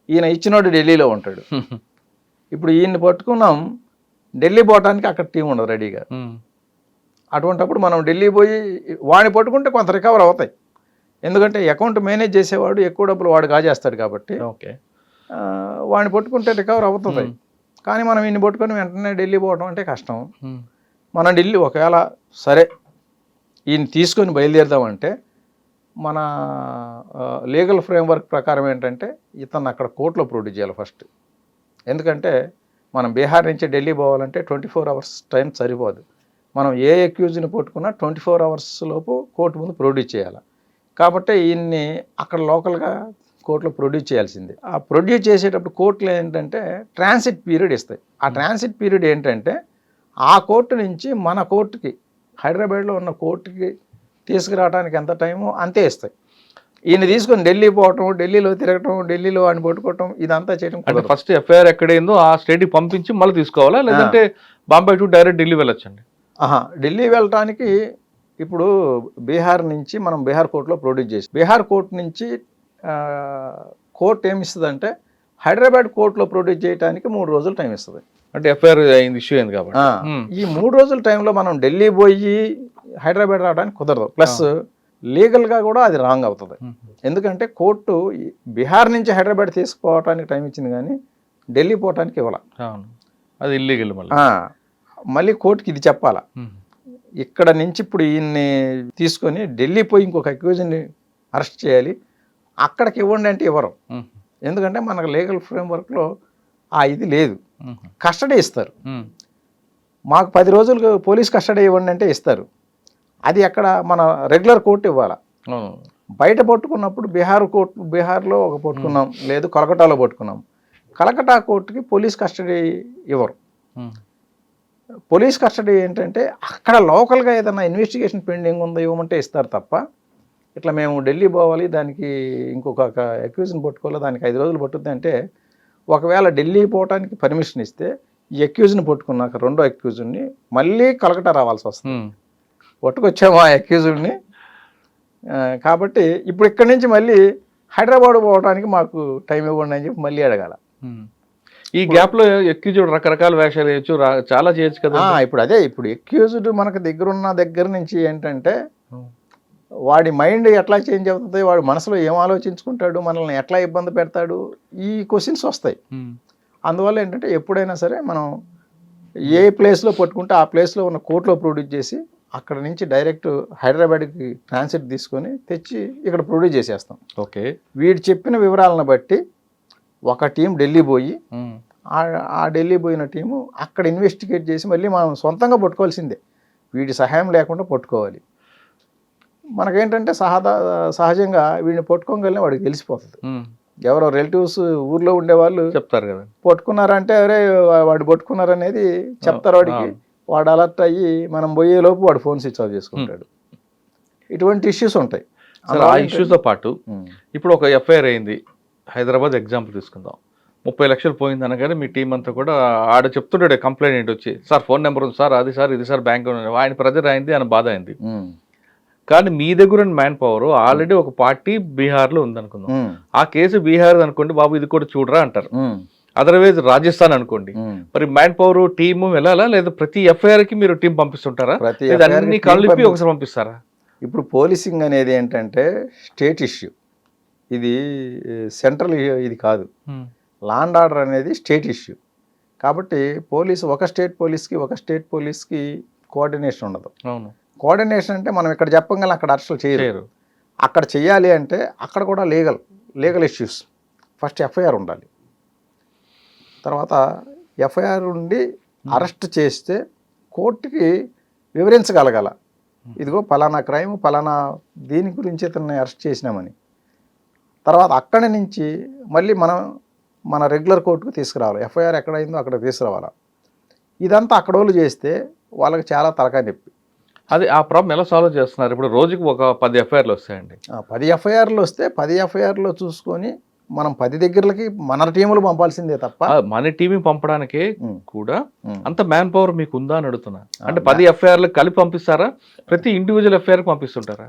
ఈయన ఇచ్చినోడు ఢిల్లీలో ఉంటాడు. ఇప్పుడు ఈయన్ని పట్టుకున్నాం, ఢిల్లీ పోవటానికి అక్కడ టీం ఉండదు రెడీగా. అటువంటిప్పుడు మనం ఢిల్లీ పోయి వాడిని పట్టుకుంటే కొంత రికవర్ అవుతాయి. ఎందుకంటే అకౌంట్ మేనేజ్ చేసేవాడు ఎక్కువ డబ్బులు వాడు కాజేస్తాడు కాబట్టి వాడిని పట్టుకుంటే రికవర్ అవుతుంది. కానీ మనం ఈయన్ని పట్టుకొని వెంటనే ఢిల్లీ పోవడం అంటే కష్టం. మనం ఢిల్లీ ఒకవేళ సరే ఈయన తీసుకొని బయలుదేరుదామంటే మన లీగల్ ఫ్రేమ్వర్క్ ప్రకారం ఏంటంటే ఇతను అక్కడ కోర్టులో ప్రొడ్యూస్ చేయాలి ఫస్ట్. ఎందుకంటే మనం బీహార్ నుంచి ఢిల్లీ పోవాలంటే 24 hours టైం సరిపోదు. మనం ఏ అక్యూజ్ని పట్టుకున్నా 24 hours లోపు కోర్టు ముందు ప్రొడ్యూస్ చేయాలి. కాబట్టి ఈయన్ని అక్కడ లోకల్గా కోర్టులో ప్రొడ్యూస్ చేయాల్సిందే. ఆ ప్రొడ్యూస్ చేసేటప్పుడు కోర్టులు ఏంటంటే ట్రాన్సిట్ పీరియడ్ ఇస్తాయి. ఆ ట్రాన్సిట్ పీరియడ్ ఏంటంటే ఆ కోర్టు నుంచి మన కోర్టుకి, హైదరాబాద్లో ఉన్న కోర్టుకి తీసుకురావడానికి ఎంత టైమో అంతే ఇస్తాయి. ఈయన తీసుకొని ఢిల్లీ పోవటం, ఢిల్లీలో తిరగటం, ఢిల్లీలో వాడిని పట్టుకోవటం ఇదంతా చేయడం. అంటే ఫస్ట్ ఎఫ్ఐఆర్ ఎక్కడైందో ఆ స్టేట్కి పంపించి మళ్ళీ తీసుకోవాలా, లేదంటే బాంబే టు డైరెక్ట్ ఢిల్లీ వెళ్ళొచ్చండి? ఢిల్లీ వెళ్ళటానికి ఇప్పుడు బీహార్ నుంచి మనం బీహార్ కోర్టులో ప్రొడ్యూస్ చేసి, బీహార్ కోర్టు నుంచి కోర్టు ఏమి ఇస్తుందంటే హైదరాబాద్ కోర్టులో ప్రొడ్యూస్ చేయడానికి 3 రోజులు టైం ఇస్తుంది. అంటే ఎఫ్ఐఆర్ అయింది, ఇష్యూ అయింది కాబట్టి ఈ 3 రోజుల టైంలో మనం ఢిల్లీ పోయి హైదరాబాద్ రావడానికి కుదరదు. ప్లస్ లీగల్గా కూడా అది రాంగ్ అవుతుంది. ఎందుకంటే కోర్టు బీహార్ నుంచి హైదరాబాద్ తీసుకుపోవటానికి టైం ఇచ్చింది కానీ ఢిల్లీ పోవటానికి ఇవ్వాలి. అది ఇల్లీగల్. మళ్ళీ కోర్టుకి ఇది చెప్పాలా. ఇక్కడ నుంచి ఇప్పుడు ఈయన్ని తీసుకొని ఢిల్లీ పోయి ఇంకొక అక్యూజ్ని అరెస్ట్ చేయాలి, అక్కడికి ఇవ్వండి అంటే ఇవ్వరు. ఎందుకంటే మనకు లీగల్ ఫ్రేమ్వర్క్లో ఇది లేదు. కస్టడీ ఇస్తారు. మాకు 10 రోజులు పోలీస్ కస్టడీ ఇవ్వండి అంటే ఇస్తారు. అది అక్కడ మన రెగ్యులర్ కోర్టు ఇవ్వాలి. బయట పట్టుకున్నప్పుడు బీహార్లో ఒక పట్టుకున్నాం, లేదు కలకటాలో పట్టుకున్నాం, కలకటా కోర్టుకి పోలీస్ కస్టడీ ఇవ్వరు. పోలీస్ కస్టడీ ఏంటంటే అక్కడ లోకల్గా ఏదైనా ఇన్వెస్టిగేషన్ పెండింగ్ ఉందో ఇవ్వమంటే ఇస్తారు తప్ప, ఇట్లా మేము ఢిల్లీ పోవాలి దానికి ఇంకొక అక్యూజ్ని పట్టుకోవాలి దానికి 5 రోజులు పట్టుద్ది అంటే, ఒకవేళ ఢిల్లీ పోవటానికి పర్మిషన్ ఇస్తే ఈ అక్యూజ్ని పట్టుకున్నాక రెండో అక్యూజ్ని మళ్ళీ కలకటా రావాల్సి వస్తుంది. పట్టుకొచ్చాము ఆ అక్యూజ్ని. కాబట్టి ఇప్పుడు ఇక్కడి నుంచి మళ్ళీ హైదరాబాద్ పోవడానికి మాకు టైం ఇవ్వండి అని చెప్పి మళ్ళీ అడగాల. ఈ గ్యాప్లో అక్యూజ్డ్ రకరకాల వేషాలు వేయచ్చు, చాలా చేయొచ్చు కదా. ఇప్పుడు అదే ఇప్పుడు అక్యూజ్డ్ మనకు దగ్గర నుంచి ఏంటంటే వాడి మైండ్ ఎట్లా చేంజ్ అవుతుంది, వాడు మనసులో ఏం ఆలోచించుకుంటాడు, మనల్ని ఎట్లా ఇబ్బంది పెడతాడు, ఈ క్వశ్చన్స్ వస్తాయి. అందువల్ల ఏంటంటే ఎప్పుడైనా సరే మనం ఏ ప్లేస్లో పట్టుకుంటే ఆ ప్లేస్లో ఉన్న కోర్టులో ప్రొడ్యూస్ చేసి అక్కడ నుంచి డైరెక్ట్ హైదరాబాద్కి ట్రాన్సిట్ తీసుకొని తెచ్చి ఇక్కడ ప్రొడ్యూస్ చేసేస్తాం. ఓకే. వీడు చెప్పిన వివరాలను బట్టి ఒక టీం ఢిల్లీ పోయి ఆ ఢిల్లీ పోయిన టీము అక్కడ ఇన్వెస్టిగేట్ చేసి మళ్ళీ మనం సొంతంగా పట్టుకోవాల్సిందే, వీడి సహాయం లేకుండా పట్టుకోవాలి. మనకేంటంటే సహజంగా వీడిని పట్టుకోగలనే వాడికి తెలిసిపోతుంది. ఎవరో రిలేటివ్స్ ఊర్లో ఉండేవాళ్ళు చెప్తారు కదా, పట్టుకున్నారంటే అరే వాడు పట్టుకున్నారనేది చెప్తారు వాడికి. వాడు అలర్ట్ అయ్యి మనం పోయేలోపు వాడు ఫోన్ స్విచ్ ఆఫ్ చేసుకుంటాడు. ఇటువంటి ఇష్యూస్ ఉంటాయి. ఆ ఇష్యూస్తో పాటు ఇప్పుడు ఒక ఎఫ్ఐఆర్ అయింది, హైదరాబాద్ ఎగ్జాంపుల్ తీసుకుందాం, 30 లక్షలు పోయింది అనగానే మీ టీం అంతా కూడా ఆడ చెప్తుంటాడు కంప్లైంట్ వచ్చి, సార్ ఫోన్ నెంబర్ ఉంది సార్, అది సార్ ఇది సార్ బ్యాంక్ ఆయన ప్రెజర్ అయింది, ఆయన బాధ అయింది. కానీ మీ దగ్గర మ్యాన్ పవర్ ఆల్రెడీ ఒక పార్టీ బీహార్లో ఉందనుకుందాం, ఆ కేసు బీహార్ అనుకోండి, బాబు ఇది కూడా చూడరా అంటారు. అదర్వైజ్ రాజస్థాన్ అనుకోండి, మరి మ్యాన్ పవర్ టీము వెళ్ళాలా లేదా ప్రతి ఎఫ్ఐఆర్ కి మీరు టీం పంపిస్తుంటారా, అన్ని కలిపి ఒకసారి పంపిస్తారా? ఇప్పుడు పోలీసింగ్ అనేది ఏంటంటే స్టేట్ ఇష్యూ, ఇది సెంట్రల్ ఇది కాదు. లా అండ్ ఆర్డర్ అనేది స్టేట్ ఇష్యూ కాబట్టి ఒక స్టేట్ పోలీస్కి కోఆర్డినేషన్ ఉండదు. అవును, కోఆర్డినేషన్ అంటే మనం ఇక్కడ చెప్పగలం, అక్కడ అరెస్టులు చేయరు. అక్కడ చేయాలి అంటే అక్కడ కూడా లీగల్ ఇష్యూస్. ఫస్ట్ ఎఫ్ఐఆర్ ఉండాలి, తర్వాత ఎఫ్ఐఆర్ ఉండి అరెస్ట్ చేస్తే కోర్టుకి వివరించగలగాల, ఇదిగో పలానా క్రైమ్ పలానా దీని గురించి ఇతన్ని అరెస్ట్ చేసినామని. తర్వాత అక్కడి నుంచి మళ్ళీ మన రెగ్యులర్ కోర్టుకు తీసుకురావాలి, ఎఫ్ఐఆర్ ఎక్కడైందో అక్కడ తీసుకురావాలా. ఇదంతా అక్కడ వాళ్ళు చేస్తే వాళ్ళకి చాలా తలకాయ నొప్పి. అది ఆ ప్రాబ్లం ఎలా సాల్వ్ చేస్తున్నారు? ఇప్పుడు రోజుకి ఒక 10 ఎఫ్ఐఆర్లు వస్తాయండి. 10 ఎఫ్ఐఆర్లు వస్తే 10 ఎఫ్ఐఆర్లో చూసుకొని మనం 10 దగ్గరలకి మన టీములు పంపాల్సిందే తప్ప మన టీం పంపడానికే కూడా అంత మ్యాన్ పవర్ మీకు ఉందా అని అడుగుతున్నా. అంటే 10 ఎఫ్ఐఆర్లు కలిపి పంపిస్తారా, ప్రతి ఇండివిజువల్ ఎఫ్ఐఆర్ పంపిస్తుంటారా?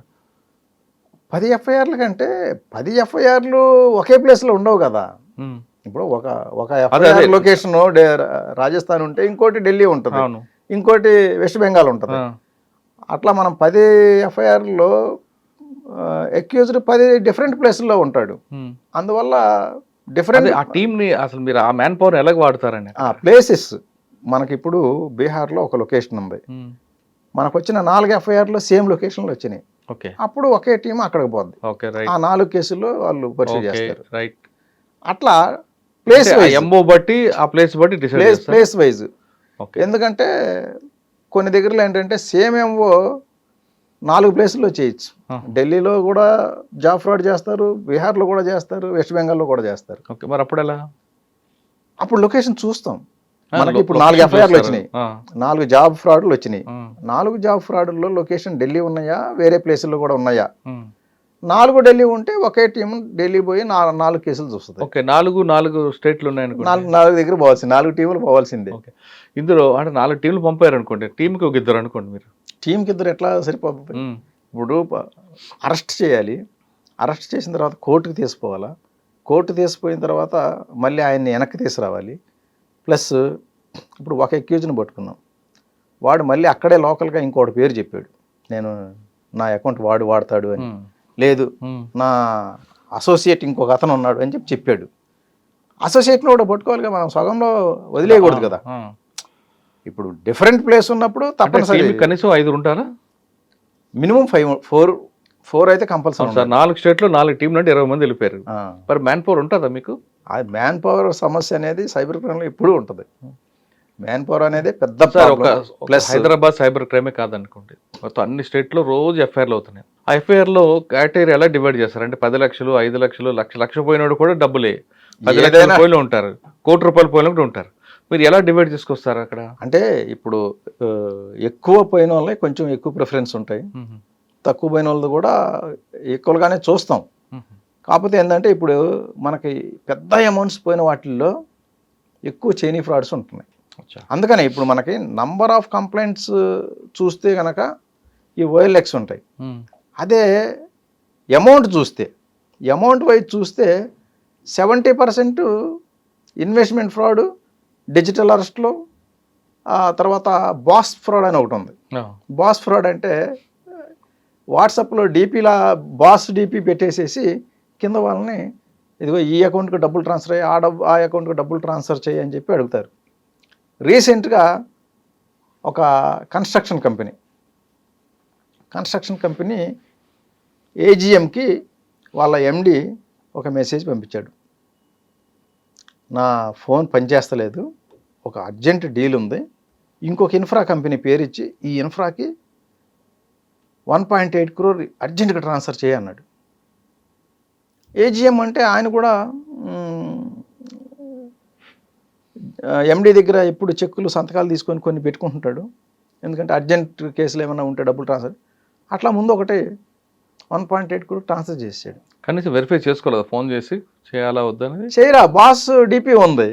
10 ఎఫ్ఐఆర్లు కంటే 10 ఎఫ్ఐఆర్లు ఒకే ప్లేస్లో ఉండవు కదా. ఇప్పుడు ఒక ఎఫ్ఐఆర్ లొకేషన్ రాజస్థాన్ ఉంటే ఇంకోటి ఢిల్లీ ఉంటుంది, ఇంకోటి వెస్ట్ బెంగాల్ ఉంటుంది. అట్లా మనం 10 ఎఫ్ఐఆర్లో అక్యూజ్డ్ 10 డిఫరెంట్ ప్లేస్లో ఉంటాడు. అందువల్ల డిఫరెంట్ ఆ టీంని అసలు మీరు ఆ మ్యాన్ పవర్ ఎలాగ వాడతారండి? ప్లేసెస్ మనకి ఇప్పుడు బీహార్లో ఒక లొకేషన్ ఉంది, మనకు వచ్చిన 4 ఎఫ్ఐఆర్లో సేమ్ లొకేషన్లో వచ్చినాయి. అప్పుడు ఒకే టీం అక్కడికి పోద్ది, ఆ 4 కేసుల్లో వాళ్ళు పరిశీలి చేస్తారు. అట్లా ప్లేస్ బట్టి ఆ ప్లేస్ బట్టి ప్లేస్ వైజ్. ఎందుకంటే కొన్ని దగ్గరలో ఏంటంటే సేమ్ ఎంఓ 4 ప్లేసుల్లో చేయొచ్చు. ఢిల్లీలో కూడా జాబ్ ఫ్రాడ్ చేస్తారు, బీహార్లో కూడా చేస్తారు, వెస్ట్ బెంగాల్లో కూడా చేస్తారు. మరి అప్పుడు ఎలా? అప్పుడు లొకేషన్ చూస్తాం. మనకి ఇప్పుడు 4 ఎఫ్ఐఆర్లు వచ్చినాయి, 4 జాబ్ ఫ్రాడ్లు వచ్చినాయి. 4 జాబ్ ఫ్రాడ్లో లొకేషన్ ఢిల్లీ ఉన్నాయా వేరే ప్లేసుల్లో కూడా ఉన్నాయా? 4 ఢిల్లీ ఉంటే ఒకే టీం ఢిల్లీ పోయి 4 కేసులు చూస్తుంది. 4 స్టేట్లు ఉన్నాయనుకో, 4 దగ్గర పోవాల్సింది, 4 టీములు పోవాల్సిందే. ఇందులో అంటే 4 టీంలు పంపారు అనుకోండి, టీంకి ఒక 2 అనుకోండి, మీరు టీంకి 2 ఎట్లా సరిపోతుంది? ఇప్పుడు అరెస్ట్ చేయాలి, అరెస్ట్ చేసిన తర్వాత కోర్టుకు తీసుకోవాలా, కోర్టు తీసిపోయిన తర్వాత మళ్ళీ ఆయన్ని వెనక్కి తీసుకురావాలి. ప్లస్ ఇప్పుడు ఒక అక్యూజ్ని పట్టుకున్నాం, వాడు మళ్ళీ అక్కడే లోకల్గా ఇంకోటి పేరు చెప్పాడు, నేను నా అకౌంట్ వాడతాడు అని. లేదు, నా అసోసియేట్ ఇంకొక అతను ఉన్నాడు అని చెప్పాడు. అసోసియేట్ని కూడా పట్టుకోవాలిగా, మనం సగంలో వదిలేయకూడదు కదా. ఇప్పుడు డిఫరెంట్ ప్లేస్ ఉన్నప్పుడు తప్పనిసరి కనీసం 5 ఉంటారా, మినిమం 4 అయితే కంపల్సరీ. 4 స్టేట్లో 4 టీంలు అంటే 20 మంది వెళ్ళిపోయారు. మరి మ్యాన్ పవర్ ఉంటుందా మీకు? ఆ మ్యాన్ పవర్ సమస్య అనేది సైబర్ క్రైమ్లో ఎప్పుడూ ఉంటుంది. మ్యాన్ పవర్ అనేది పెద్ద ప్లస్ హైదరాబాద్ సైబర్ క్రైమే కాదనుకోండి, మొత్తం అన్ని స్టేట్లో రోజు ఎఫ్ఐఆర్లు అవుతున్నాయి. ఆ ఎఫ్ఐఆర్లో కేటగిరీ ఎలా డివైడ్ చేస్తారు అంటే 10 లక్షలు, 5 లక్షలు, లక్ష పోయినోడు కూడా డబ్బులే, 10 లక్షల పోయిన ఉంటారు, ₹1,00,00,000 పోయిన కూడా ఉంటారు. మీరు ఎలా డివైడ్ చేసుకొస్తారు అక్కడ? అంటే ఇప్పుడు ఎక్కువ పోయిన వాళ్ళే కొంచెం ఎక్కువ ప్రిఫరెన్స్ ఉంటాయి, తక్కువ పోయిన వాళ్ళది కూడా ఈక్వల్గానే చూస్తాం. కాకపోతే ఏంటంటే ఇప్పుడు మనకి పెద్ద అమౌంట్స్ పోయిన వాటిల్లో ఎక్కువ చైనీ ఫ్రాడ్స్ ఉంటున్నాయి. అందుకనే ఇప్పుడు మనకి నంబర్ ఆఫ్ కంప్లైంట్స్ చూస్తే కనుక ఈ OLX ఉంటాయి. అదే అమౌంట్ చూస్తే, అమౌంట్ వైజ్ చూస్తే 70% ఇన్వెస్ట్మెంట్ ఫ్రాడ్, డిజిటల్ అరెస్ట్లో, తర్వాత బాస్ ఫ్రాడ్ అని ఒకటి ఉంది. బాస్ ఫ్రాడ్ అంటే వాట్సాప్లో డీపీలా బాస్ డీపీ పెట్టేసేసి కింద వాళ్ళని ఇదిగో ఈ అకౌంట్కి డబ్బులు ట్రాన్స్ఫర్ అయ్యి ఆ అకౌంట్కి డబ్బులు ట్రాన్స్ఫర్ చేయి అని చెప్పి అడుగుతారు. రీసెంట్గా ఒక కన్స్ట్రక్షన్ కంపెనీ ఏజిఎంకి వాళ్ళ ఎండి ఒక మెసేజ్ పంపించాడు. నా ఫోన్ పనిచేస్తలేదు, ఒక అర్జెంట్ డీల్ ఉంది, ఇంకొక ఇన్ఫ్రా కంపెనీ పేరు ఇచ్చి ఈ ఇన్ఫ్రాకి 1.8 crore అర్జెంటుగా ట్రాన్స్ఫర్ చేయన్నాడు. ఏజిఎం అంటే ఆయన కూడా ఎండి దగ్గర ఎప్పుడు చెక్కులు సంతకాలు తీసుకొని కొన్ని పెట్టుకుంటుంటాడు, ఎందుకంటే అర్జెంట్ కేసులు ఏమైనా ఉంటే డబ్బులు ట్రాన్స్ఫర్. అట్లా ముందు ఒకటి 1.8 crore ట్రాన్స్ఫర్ చేసాడు. కనీసం వెరిఫై చేసుకోలేదు, ఫోన్ చేసి చేయాలా వద్దనేది. చేయరా, బాస్ డీపీ ఉంది,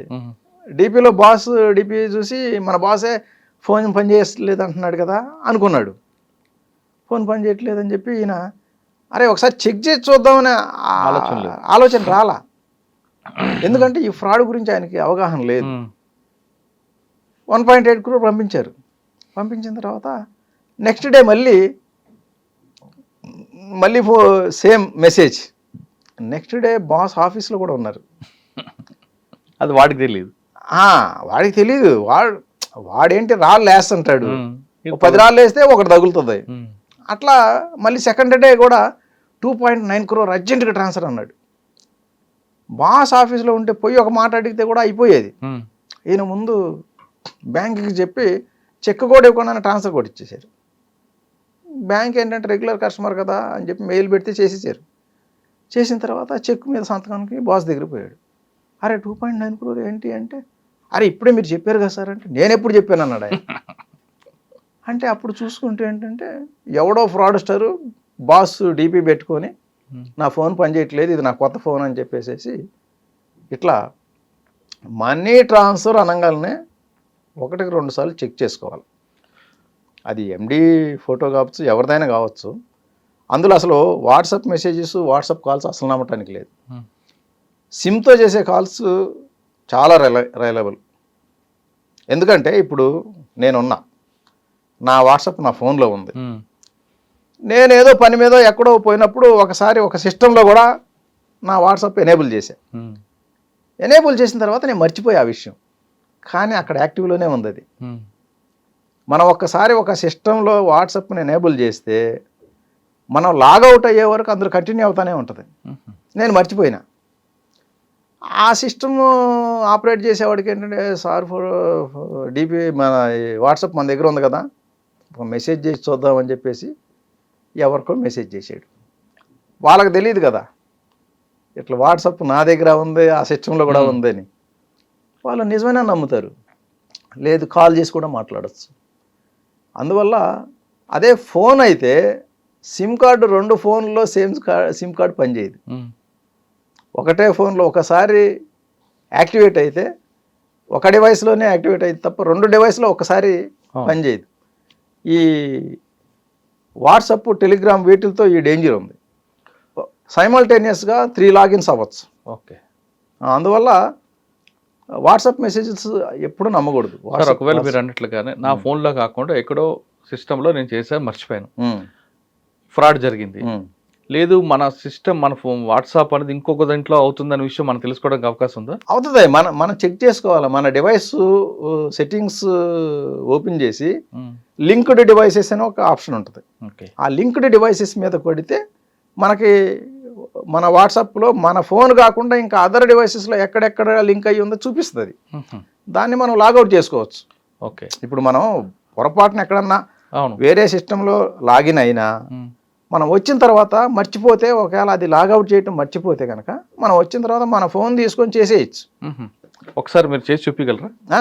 డీపీలో బాస్ డీపీ చూసి మన బాసే ఫోన్ పని చేయట్లేదు అంటున్నాడు కదా అనుకున్నాడు. ఫోన్ పని చేయట్లేదని చెప్పి ఈయన అరే ఒకసారి చెక్ చేసి చూద్దామనే ఆలోచన రాలా, ఎందుకంటే ఈ ఫ్రాడ్ గురించి ఆయనకి అవగాహన లేదు. 1.8 crore పంపించారు. పంపించిన తర్వాత నెక్స్ట్ డే మళ్ళీ same message. Next day boss ఆఫీస్లో కూడా ఉన్నారు. అది వాడికి తెలియదు. వాడికి తెలియదు. వాడేంటి రాళ్ళు వేస్తుంటాడు, 10 రాళ్ళు వేస్తే ఒకటి తగులుతుంది. అట్లా మళ్ళీ సెకండ్ డే కూడా 2.9 crore అర్జెంటుగా ట్రాన్స్ఫర్ అన్నాడు. బాస్ ఆఫీస్లో ఉంటే పోయి ఒక మాట అడిగితే కూడా అయిపోయేది. ఈయన ముందు బ్యాంకుకి చెప్పి చెక్ కూడా ఇవ్వకుండా ట్రాన్స్ఫర్ కూడా ఇచ్చేసారు. బ్యాంక్ ఏంటంటే రెగ్యులర్ కస్టమర్ కదా అని చెప్పి మెయిల్ పెడితే చేసేసారు. చేసిన తర్వాత చెక్ మీద సంతకానికి బాస్ దగ్గర పోయాడు. అరే 2.9 crore ఏంటి అంటే, అరే ఇప్పుడే మీరు చెప్పారు కదా సార్ అంటే, నేను ఎప్పుడు చెప్పాను అన్నాడు ఆయన. అంటే అప్పుడు చూసుకుంటే ఏంటంటే ఎవడో ఫ్రాడ్స్టరు బాస్ డీపీ పెట్టుకొని నా ఫోన్ పనిచేయట్లేదు, ఇది నా కొత్త ఫోన్ అని చెప్పేసేసి ఇట్లా మనీ ట్రాన్స్ఫర్ అనగానే 1-2 సార్లు చెక్ చేసుకోవాలి. అది ఎండి ఫోటో కావచ్చు, ఎవరిదైనా కావచ్చు. అందులో అసలు వాట్సాప్ మెసేజెస్, వాట్సాప్ కాల్స్ అసలు నమ్మటానికి లేదు. సిమ్తో చేసే కాల్స్ చాలా రిలయబుల్. ఎందుకంటే ఇప్పుడు నేనున్నా, నా వాట్సాప్ నా ఫోన్లో ఉంది, నేనేదో పని మీద ఎక్కడో పోయినప్పుడు ఒకసారి ఒక సిస్టంలో కూడా నా వాట్సాప్ ఎనేబుల్ చేశాను. ఎనేబుల్ చేసిన తర్వాత నేను మర్చిపోయా ఆ విషయం, కానీ అక్కడ యాక్టివ్లోనే ఉంది అది. మనం ఒక్కసారి ఒక సిస్టంలో వాట్సాప్ని ఎనేబుల్ చేస్తే మనం లాగౌట్ అయ్యే వరకు అందరూ కంటిన్యూ అవుతూనే ఉంటుంది. నేను మర్చిపోయినా. ఆ సిస్టమ్ ఆపరేట్ చేసేవాడికి ఏంటంటే, సార్ డీపీ మన వాట్సాప్ మన దగ్గర ఉంది కదా, ఒక మెసేజ్ చేసి చూద్దామని చెప్పేసి ఎవరికో మెసేజ్ చేసాడు. వాళ్ళకి తెలియదు కదా ఇట్లా వాట్సాప్ నా దగ్గర ఉంది, ఆ సిస్టంలో కూడా ఉందని. వాళ్ళు నిజమైనా నమ్ముతారు, లేదు కాల్ చేసి కూడా మాట్లాడచ్చు. అందువల్ల అదే ఫోన్ అయితే సిమ్ కార్డు 2 ఫోన్లో సిమ్ కార్డు పనిచేయదు. ఒకటే ఫోన్లో ఒకసారి యాక్టివేట్ అయితే ఒక డివైస్లోనే యాక్టివేట్ అయితే తప్ప 2 డివైస్లో ఒకసారి పనిచేయదు. ఈ వాట్సాప్, టెలిగ్రామ్ వీటితో ఈ డేంజర్ ఉంది. సైమల్టేనియస్గా 3 లాగిన్స్ అవ్వచ్చు. ఓకే. అందువల్ల వాట్సాప్ మెసేజెస్ ఎప్పుడు నమ్మకూడదు. ఒకవేళ మీరు అన్నట్లుగానే నా ఫోన్లో కాకుండా ఎక్కడో సిస్టంలో నేను చేసా, మర్చిపోయాను, ఫ్రాడ్ జరిగింది, లేదు మన సిస్టమ్ మన ఫోన్ వాట్సాప్ అనేది ఇంకొక దాంట్లో అవుతుందనే విషయం మనం తెలుసుకోవడానికి అవకాశం ఉందా? అవుతుంది. మనం చెక్ చేసుకోవాలి. మన డివైస్ సెట్టింగ్స్ ఓపెన్ చేసి లింక్డ్ డివైసెస్ అని ఒక ఆప్షన్ ఉంటుంది. ఆ లింక్డ్ డివైసెస్ మీద కొడితే మనకి మన వాట్సాప్లో మన ఫోన్ కాకుండా ఇంకా అదర్ డివైసెస్లో ఎక్కడెక్కడ లింక్ అయ్యి ఉందో చూపిస్తుంది. దాన్ని మనం లాగౌట్ చేసుకోవచ్చు. ఓకే. ఇప్పుడు మనం పొరపాటున ఎక్కడన్నా వేరే సిస్టంలో లాగిన్ అయినా మనం వచ్చిన తర్వాత మర్చిపోతే, ఒకవేళ అది లాగౌట్ చేయటం మర్చిపోతే కనుక మనం వచ్చిన తర్వాత మన ఫోన్ తీసుకొని చేసేయచ్చు. ఒకసారి మీరు చేసి చూపించగలరా?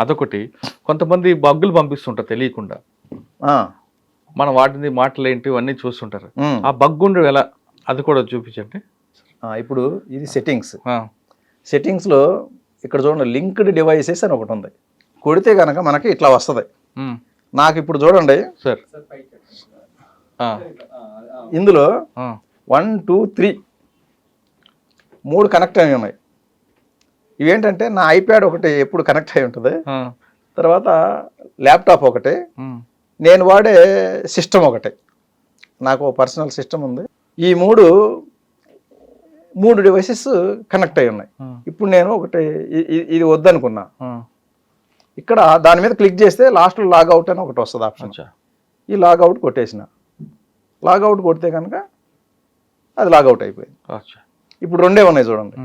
అదొకటి. కొంతమంది బగ్గులు పంపిస్తుంటారు తెలియకుండా, మనం వాటిని మాటలేంటి ఇవన్నీ చూస్తుంటారు. ఆ బగ్గుండు ఎలా, అది కూడా చూపించండి. ఇప్పుడు ఇది సెట్టింగ్స్లో ఇక్కడ చూడండి, లింక్డ్ డివైసెస్ అని ఒకటి ఉంది. కొడితే కనుక మనకి ఇట్లా వస్తుంది. నాకు ఇప్పుడు చూడండి సార్, ఇందులో 1, 2, 3 3 కనెక్ట్ అయి ఉన్నాయి. ఇవేంటంటే నా ఐప్యాడ్ ఒకటి ఎప్పుడు కనెక్ట్ అయి ఉంటుంది, తర్వాత ల్యాప్టాప్ ఒకటి, నేను వాడే సిస్టమ్ ఒకటి. నాకు ఓ పర్సనల్ సిస్టమ్ ఉంది. ఈ మూడు డివైసెస్ కనెక్ట్ అయి ఉన్నాయి. ఇప్పుడు నేను ఒకటి ఇది వద్దనుకున్నా, ఇక్కడ దాని మీద క్లిక్ చేస్తే లాస్ట్లో లాగౌట్ అని ఒకటి వస్తుంది ఆప్షన్. ఈ లాగౌట్ కొట్టేసిన, లాగౌట్ కొడితే కనుక అది లాగౌట్ అయిపోయింది. ఇప్పుడు రెండే ఉన్నాయి చూడండి.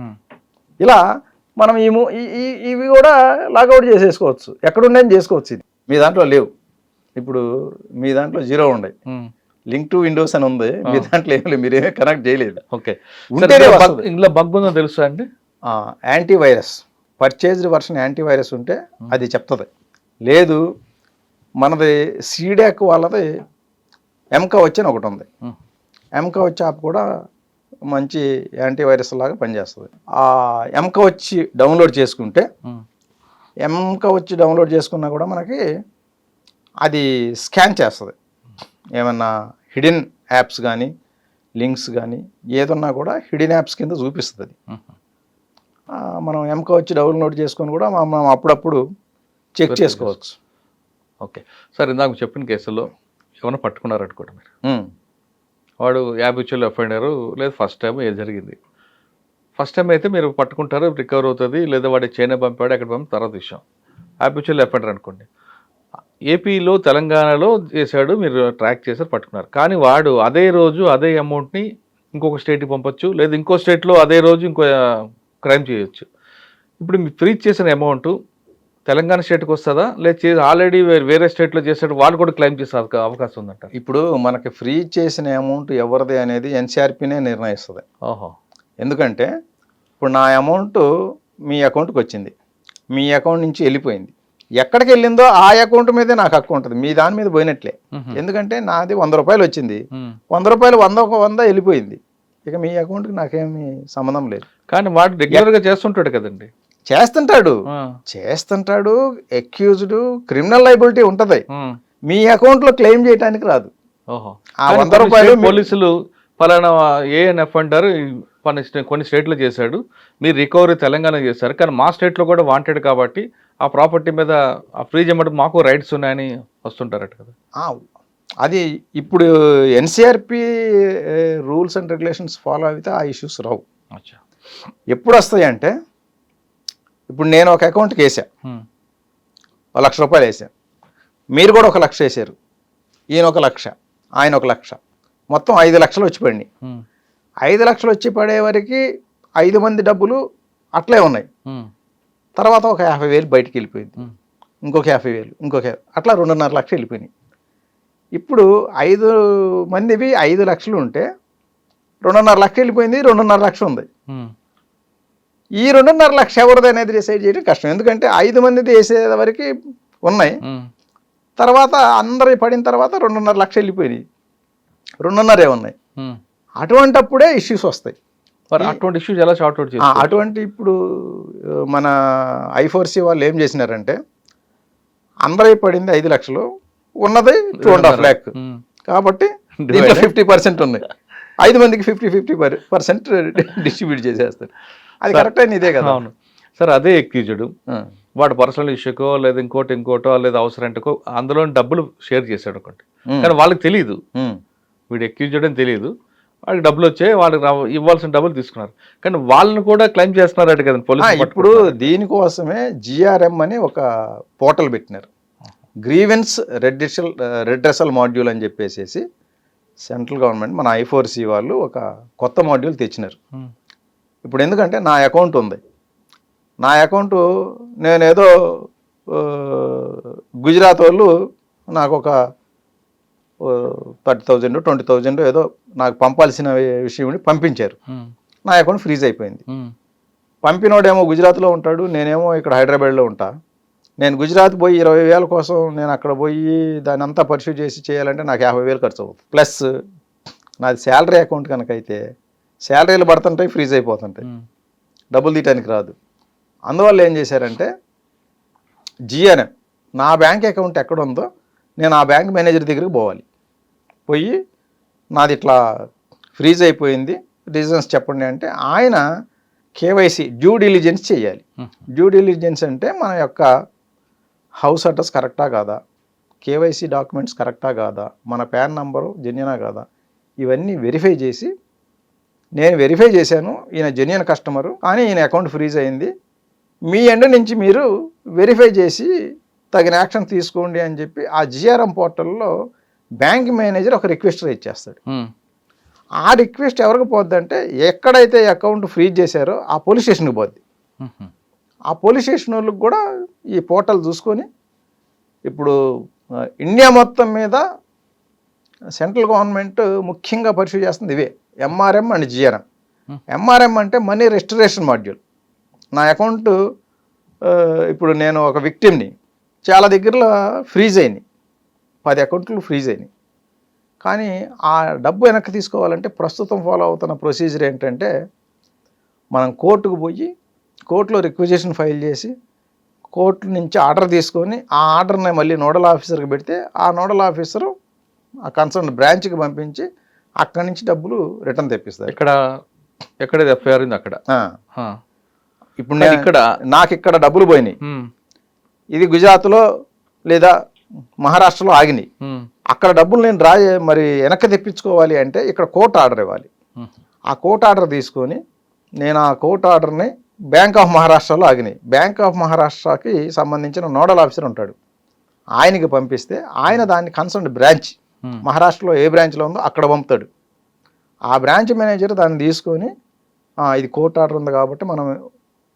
ఇలా మనం ఇవి కూడా లాగౌట్ చేసేసుకోవచ్చు, ఎక్కడున్నాయని చేసుకోవచ్చు. ఇది మీ దాంట్లో లేవు, ఇప్పుడు మీ దాంట్లో 0 ఉన్నాయి, లింక్ టు విండోస్ అని ఉంది, మీ దాంట్లో ఏం లేదు, మీరేమీ కనెక్ట్ చేయలేదు. ఓకే, ఇందులో బగ్ ఉందో తెలుసా అండి? యాంటీవైరస్, పర్చేజ్డ్ వర్షన్ యాంటీవైరస్ ఉంటే అది చెప్తుంది. లేదు మనది సీడాక్ వాళ్ళది ఎంకవచ్ అని ఒకటి ఉంది. ఎంకవచ్ యాప్ కూడా మంచి యాంటీవైరస్ లాగా పనిచేస్తుంది. ఆ ఎంకవచ్ డౌన్లోడ్ చేసుకుంటే, ఎంకవచ్ డౌన్లోడ్ చేసుకున్నా కూడా మనకి అది స్కాన్ చేస్తుంది. ఏమన్నా హిడెన్ యాప్స్ కానీ లింక్స్ కానీ ఏదన్నా కూడా హిడెన్ యాప్స్ కింద చూపిస్తుంది అది. మనం ఎంకవచ్ డౌన్లోడ్ చేసుకొని కూడా మనం అప్పుడప్పుడు చెక్ చేసుకోవచ్చు. ఓకే సార్, ఇందాక చెప్పిన కేసులో ఏమైనా పట్టుకున్నారనుకోండి మీరు, వాడు హ్యాబిచువల్ అఫెండర్ లేదా ఫస్ట్ టైం ఏది జరిగింది, ఫస్ట్ టైం అయితే మీరు పట్టుకుంటారు, రికవర్ అవుతుంది, లేదా వాడి చైనా పంపాడు ఎక్కడ పంపి తర్వాత విషయం. హ్యాబిచువల్ అఫెండర్ అనుకోండి, ఏపీలో తెలంగాణలో చేశాడు, మీరు ట్రాక్ చేశారు, పట్టుకున్నారు, కానీ వాడు అదే రోజు అదే అమౌంట్ని ఇంకొక స్టేట్కి పంపొచ్చు, లేదా ఇంకో స్టేట్లో అదే రోజు ఇంకో క్రైమ్ చేయొచ్చు. ఇప్పుడు మీరు ఫ్రీజ్ చేసిన అమౌంట్ తెలంగాణ స్టేట్కి వస్తుందా, లేదా ఆల్రెడీ వేరే స్టేట్లో చేసాడు వాళ్ళు కూడా క్లెయిమ్ చేసే అవకాశం ఉందంట? ఇప్పుడు మనకి ఫ్రీ చేసిన అమౌంట్ ఎవరిది అనేది ఎన్సీఆర్పీనే నిర్ణయిస్తుంది. ఓహో, ఎందుకంటే ఇప్పుడు నా అమౌంట్ మీ అకౌంట్కి వచ్చింది, మీ అకౌంట్ నుంచి వెళ్ళిపోయింది, ఎక్కడికి వెళ్ళిందో ఆ అకౌంట్ మీదే నాకు హక్కు ఉంటుంది, మీ దాని మీద పోయినట్లే. ఎందుకంటే నాది 100 రూపాయలు వచ్చింది, 100 రూపాయలు 100 వెళ్ళిపోయింది, ఇక మీ అకౌంట్కి నాకేమీ సంబంధం లేదు. కానీ వాడు రెగ్యులర్గా చేస్తుంటాడు కదండి. చేస్తుంటాడు అక్యూజ్డ్, క్రిమినల్ లైబిలిటీ ఉంటుంది, మీ అకౌంట్లో క్లెయిమ్ చేయడానికి రాదు. ఓహో, ఆ 100 రూపాయలు పోలీసులు ఫలానా ఏఎన్ అఫెండర్ కొన్ని స్టేట్లో చేశాడు, మీరు రికవరీ తెలంగాణ చేశారు, కానీ మా స్టేట్లో కూడా వాంటెడ్ కాబట్టి ఆ ప్రాపర్టీ మీద ఆ ఫ్రీ చేయమంటే మాకు రైట్స్ ఉన్నాయని వస్తుంటారట కదా. అది ఇప్పుడు ఎన్సీఆర్పీ రూల్స్ అండ్ రెగ్యులేషన్స్ ఫాలో అయితే ఆ ఇష్యూస్ రావు. ఎప్పుడు వస్తాయి అంటే, ఇప్పుడు నేను ఒక అకౌంట్కి వేసా, 1,00,000 రూపాయలు వేసా, మీరు కూడా 1,00,000 వేసారు, ఈయన 1,00,000, ఆయన 1,00,000, మొత్తం 5 లక్షలు వచ్చి పడినాయి. 5 లక్షలు వచ్చి పడే వరకు 5 మంది డబ్బులు అట్లే ఉన్నాయి. తర్వాత ఒక 50,000 బయటికి వెళ్ళిపోయింది, ఇంకొక 50,000, ఇంకొక అట్లా 2.5 లక్షలు వెళ్ళిపోయినాయి. ఇప్పుడు 5 మందివి 5 లక్షలు ఉంటే 2.5 లక్షలు వెళ్ళిపోయింది, 2.5 లక్షలు ఉంది. ఈ 2.5 లక్షలు ఎవరిది అనేది డిసైడ్ చేయడం కష్టం, ఎందుకంటే 5 మందిది వేసే వరకు ఉన్నాయి, తర్వాత అందరి పడిన తర్వాత 2.5 లక్షలు వెళ్ళిపోయినాయి, 2.5 ఉన్నాయి. అటువంటప్పుడే ఇష్యూస్ వస్తాయి. అటువంటి ఇష్యూస్ ఎలా షార్ట్ అవుట్ చేస్తారు? అటువంటి ఇప్పుడు మన I4C వాళ్ళు ఏం చేసినారంటే, అందరూ పడింది 5 లక్షలు, ఉన్నది 2.5 lakh, కాబట్టి దీంట్లో 50% ఉన్నాయి, 5 మందికి 50% డిస్ట్రిబ్యూట్ చేసేస్తారు. అది కరెక్ట్ అయిన ఇదే కదా. అవును సార్, అదే ఎక్యూజ్డ్ వాడు పర్సనల్ ఇష్యూకో లేదా ఇంకోటో లేదా అవసరంటకో అందులో డబ్బులు షేర్ చేశాడు ఒకటి, కానీ వాళ్ళకి తెలియదు వీడు ఎక్యూజ్డ్ అని తెలియదు, వాళ్ళకి డబ్బులు వచ్చాయి, వాళ్ళకి ఇవ్వాల్సిన డబ్బులు తీసుకున్నారు, కానీ వాళ్ళని కూడా క్లెయిమ్ చేస్తున్నారట కదా పోలీసు. ఇప్పుడు దీనికోసమే GRM అని ఒక పోర్టల్ పెట్టినారు, గ్రీవెన్స్ రెడ్రెసల్ మాడ్యూల్ అని చెప్పేసి సెంట్రల్ గవర్నమెంట్ మన I4C వాళ్ళు ఒక కొత్త మాడ్యూల్ తెచ్చినారు. ఇప్పుడు ఎందుకంటే నా అకౌంట్ ఉంది, నా అకౌంట్ నేనేదో గుజరాత్ వాళ్ళు నాకు ఒక 30,000 20,000 ఏదో నాకు పంపాల్సిన విషయం పంపించారు, నా అకౌంట్ ఫ్రీజ్ అయిపోయింది. పంపినోడేమో గుజరాత్లో ఉంటాడు, నేనేమో ఇక్కడ హైదరాబాద్లో ఉంటా. నేను గుజరాత్ పోయి 20,000 కోసం నేను అక్కడ పోయి దాన్ని అంతా పర్సూ చేసి చేయాలంటే నాకు 50,000 ఖర్చు అవుతుంది. ప్లస్ నాది శాలరీ అకౌంట్ కనుక అయితే శాలరీలు పడుతుంటాయి, ఫ్రీజ్ అయిపోతుంటాయి, డబ్బులు తీయటానికి రాదు. అందువల్ల ఏం చేశారంటే GRM నా బ్యాంక్ అకౌంట్ ఎక్కడ ఉందో నేను ఆ బ్యాంక్ మేనేజర్ దగ్గరికి పోవాలి, పోయి నాది ఇట్లా ఫ్రీజ్ అయిపోయింది రీజన్స్ చెప్పండి అంటే ఆయన KYC డ్యూ డిలిజెన్స్ చేయాలి. డ్యూ డిలిజెన్స్ అంటే మన యొక్క హౌస్ అడ్రస్ కరెక్టా కాదా, KYC డాక్యుమెంట్స్ కరెక్టా కాదా, మన PAN నంబరు జెన్యునా కాదా, ఇవన్నీ వెరిఫై చేసి, నేను వెరిఫై చేశాను, ఈయన జెన్యున్ కస్టమరు, కానీ ఈయన అకౌంట్ ఫ్రీజ్ అయింది, మీ ఎండ్ నుంచి మీరు వెరిఫై చేసి తగిన యాక్షన్ తీసుకోండి అని చెప్పి ఆ జిఆర్ఎం పోర్టల్లో బ్యాంక్ మేనేజర్ ఒక రిక్వెస్ట్ రైజ్ చేస్తాడు. ఆ రిక్వెస్ట్ ఎవరికి పోద్ది అంటే, ఎక్కడైతే అకౌంట్ ఫ్రీజ్ చేశారో ఆ పోలీస్ స్టేషన్కి పోద్ది. ఆ పోలీస్ స్టేషన్ వాళ్ళకి కూడా ఈ పోర్టల్ చూసుకొని, ఇప్పుడు ఇండియా మొత్తం మీద సెంట్రల్ గవర్నమెంట్ ముఖ్యంగా పరిశీలి చేస్తుంది ఇవే, ఎంఆర్ఎం అండ్ జిఆర్ఎం. ఎంఆర్ఎం అంటే మనీ రెస్టరేషన్ మాడ్యూల్. నా అకౌంట్ ఇప్పుడు నేను ఒక విక్టిమ్ని, చాలా దగ్గరలో ఫ్రీజ్ అయినాయి, 10 అకౌంట్లు ఫ్రీజ్ అయినాయి. కానీ ఆ డబ్బు వెనక్కి తీసుకోవాలంటే ప్రస్తుతం ఫాలో అవుతున్న ప్రొసీజర్ ఏంటంటే, మనం కోర్టుకు పోయి కోర్టులో రిక్వెజిషన్ ఫైల్ చేసి కోర్టు నుంచి ఆర్డర్ తీసుకొని ఆ ఆర్డర్ని మళ్ళీ నోడల్ ఆఫీసర్కి పెడితే ఆ నోడల్ ఆఫీసరు ఆ కన్సర్న్ బ్రాంచ్కి పంపించి అక్కడి నుంచి డబ్బులు రిటర్న్ తెప్పిస్తారు. ఎక్కడ ఎఫ్ఐఆర్ ఉంది అక్కడ. ఇప్పుడు నాకు ఇక్కడ డబ్బులు పోయినాయి, ఇది గుజరాత్లో లేదా మహారాష్ట్రలో ఆగినాయి, అక్కడ డబ్బులు నేను మరి వెనక్కి తెప్పించుకోవాలి అంటే ఇక్కడ కోర్టు ఆర్డర్ ఇవ్వాలి. ఆ కోర్టు ఆర్డర్ తీసుకొని నేను ఆ కోర్టు ఆర్డర్ని బ్యాంక్ ఆఫ్ మహారాష్ట్రలో ఆగినాయి, బ్యాంక్ ఆఫ్ మహారాష్ట్రకి సంబంధించిన నోడల్ ఆఫీసర్ ఉంటాడు, ఆయనకి పంపిస్తే ఆయన దాన్ని కన్సర్న్ బ్రాంచ్, మహారాష్ట్రలో ఏ బ్రాంచ్లో ఉందో అక్కడ పంపుతాడు. ఆ బ్రాంచ్ మేనేజర్ దాన్ని తీసుకొని ఇది కోర్టు ఆర్డర్ ఉంది కాబట్టి మనం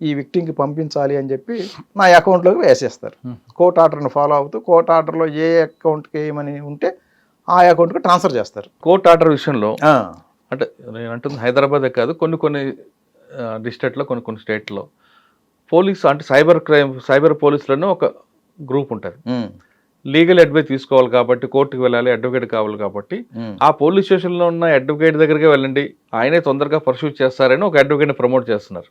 ఈ విక్టింగ్కి పంపించాలి అని చెప్పి నా అకౌంట్లోకి వేసేస్తారు. కోర్టు ఆర్డర్ని ఫాలో అవుతూ కోర్టు ఆర్డర్లో ఏ అకౌంట్కి ఏమని ఉంటే ఆ అకౌంట్కి ట్రాన్స్ఫర్ చేస్తారు. కోర్టు ఆర్డర్ విషయంలో అంటే నేను అంటుంది హైదరాబాదే కాదు, కొన్ని డిస్ట్రిక్ట్లో కొన్ని స్టేట్లో పోలీసు అంటే సైబర్ పోలీసులను ఒక గ్రూప్ ఉంటుంది. లీగల్ అడ్వైస్ తీసుకోవాలి కాబట్టి కోర్టుకు వెళ్ళాలి, అడ్వకేట్ కావాలి కాబట్టి ఆ పోలీస్ స్టేషన్లో ఉన్న అడ్వకేట్ దగ్గరికి వెళ్ళండి, ఆయనే తొందరగా పర్సూట్ చేస్తారని ఒక అడ్వకేట్ని ప్రమోట్ చేస్తున్నారు.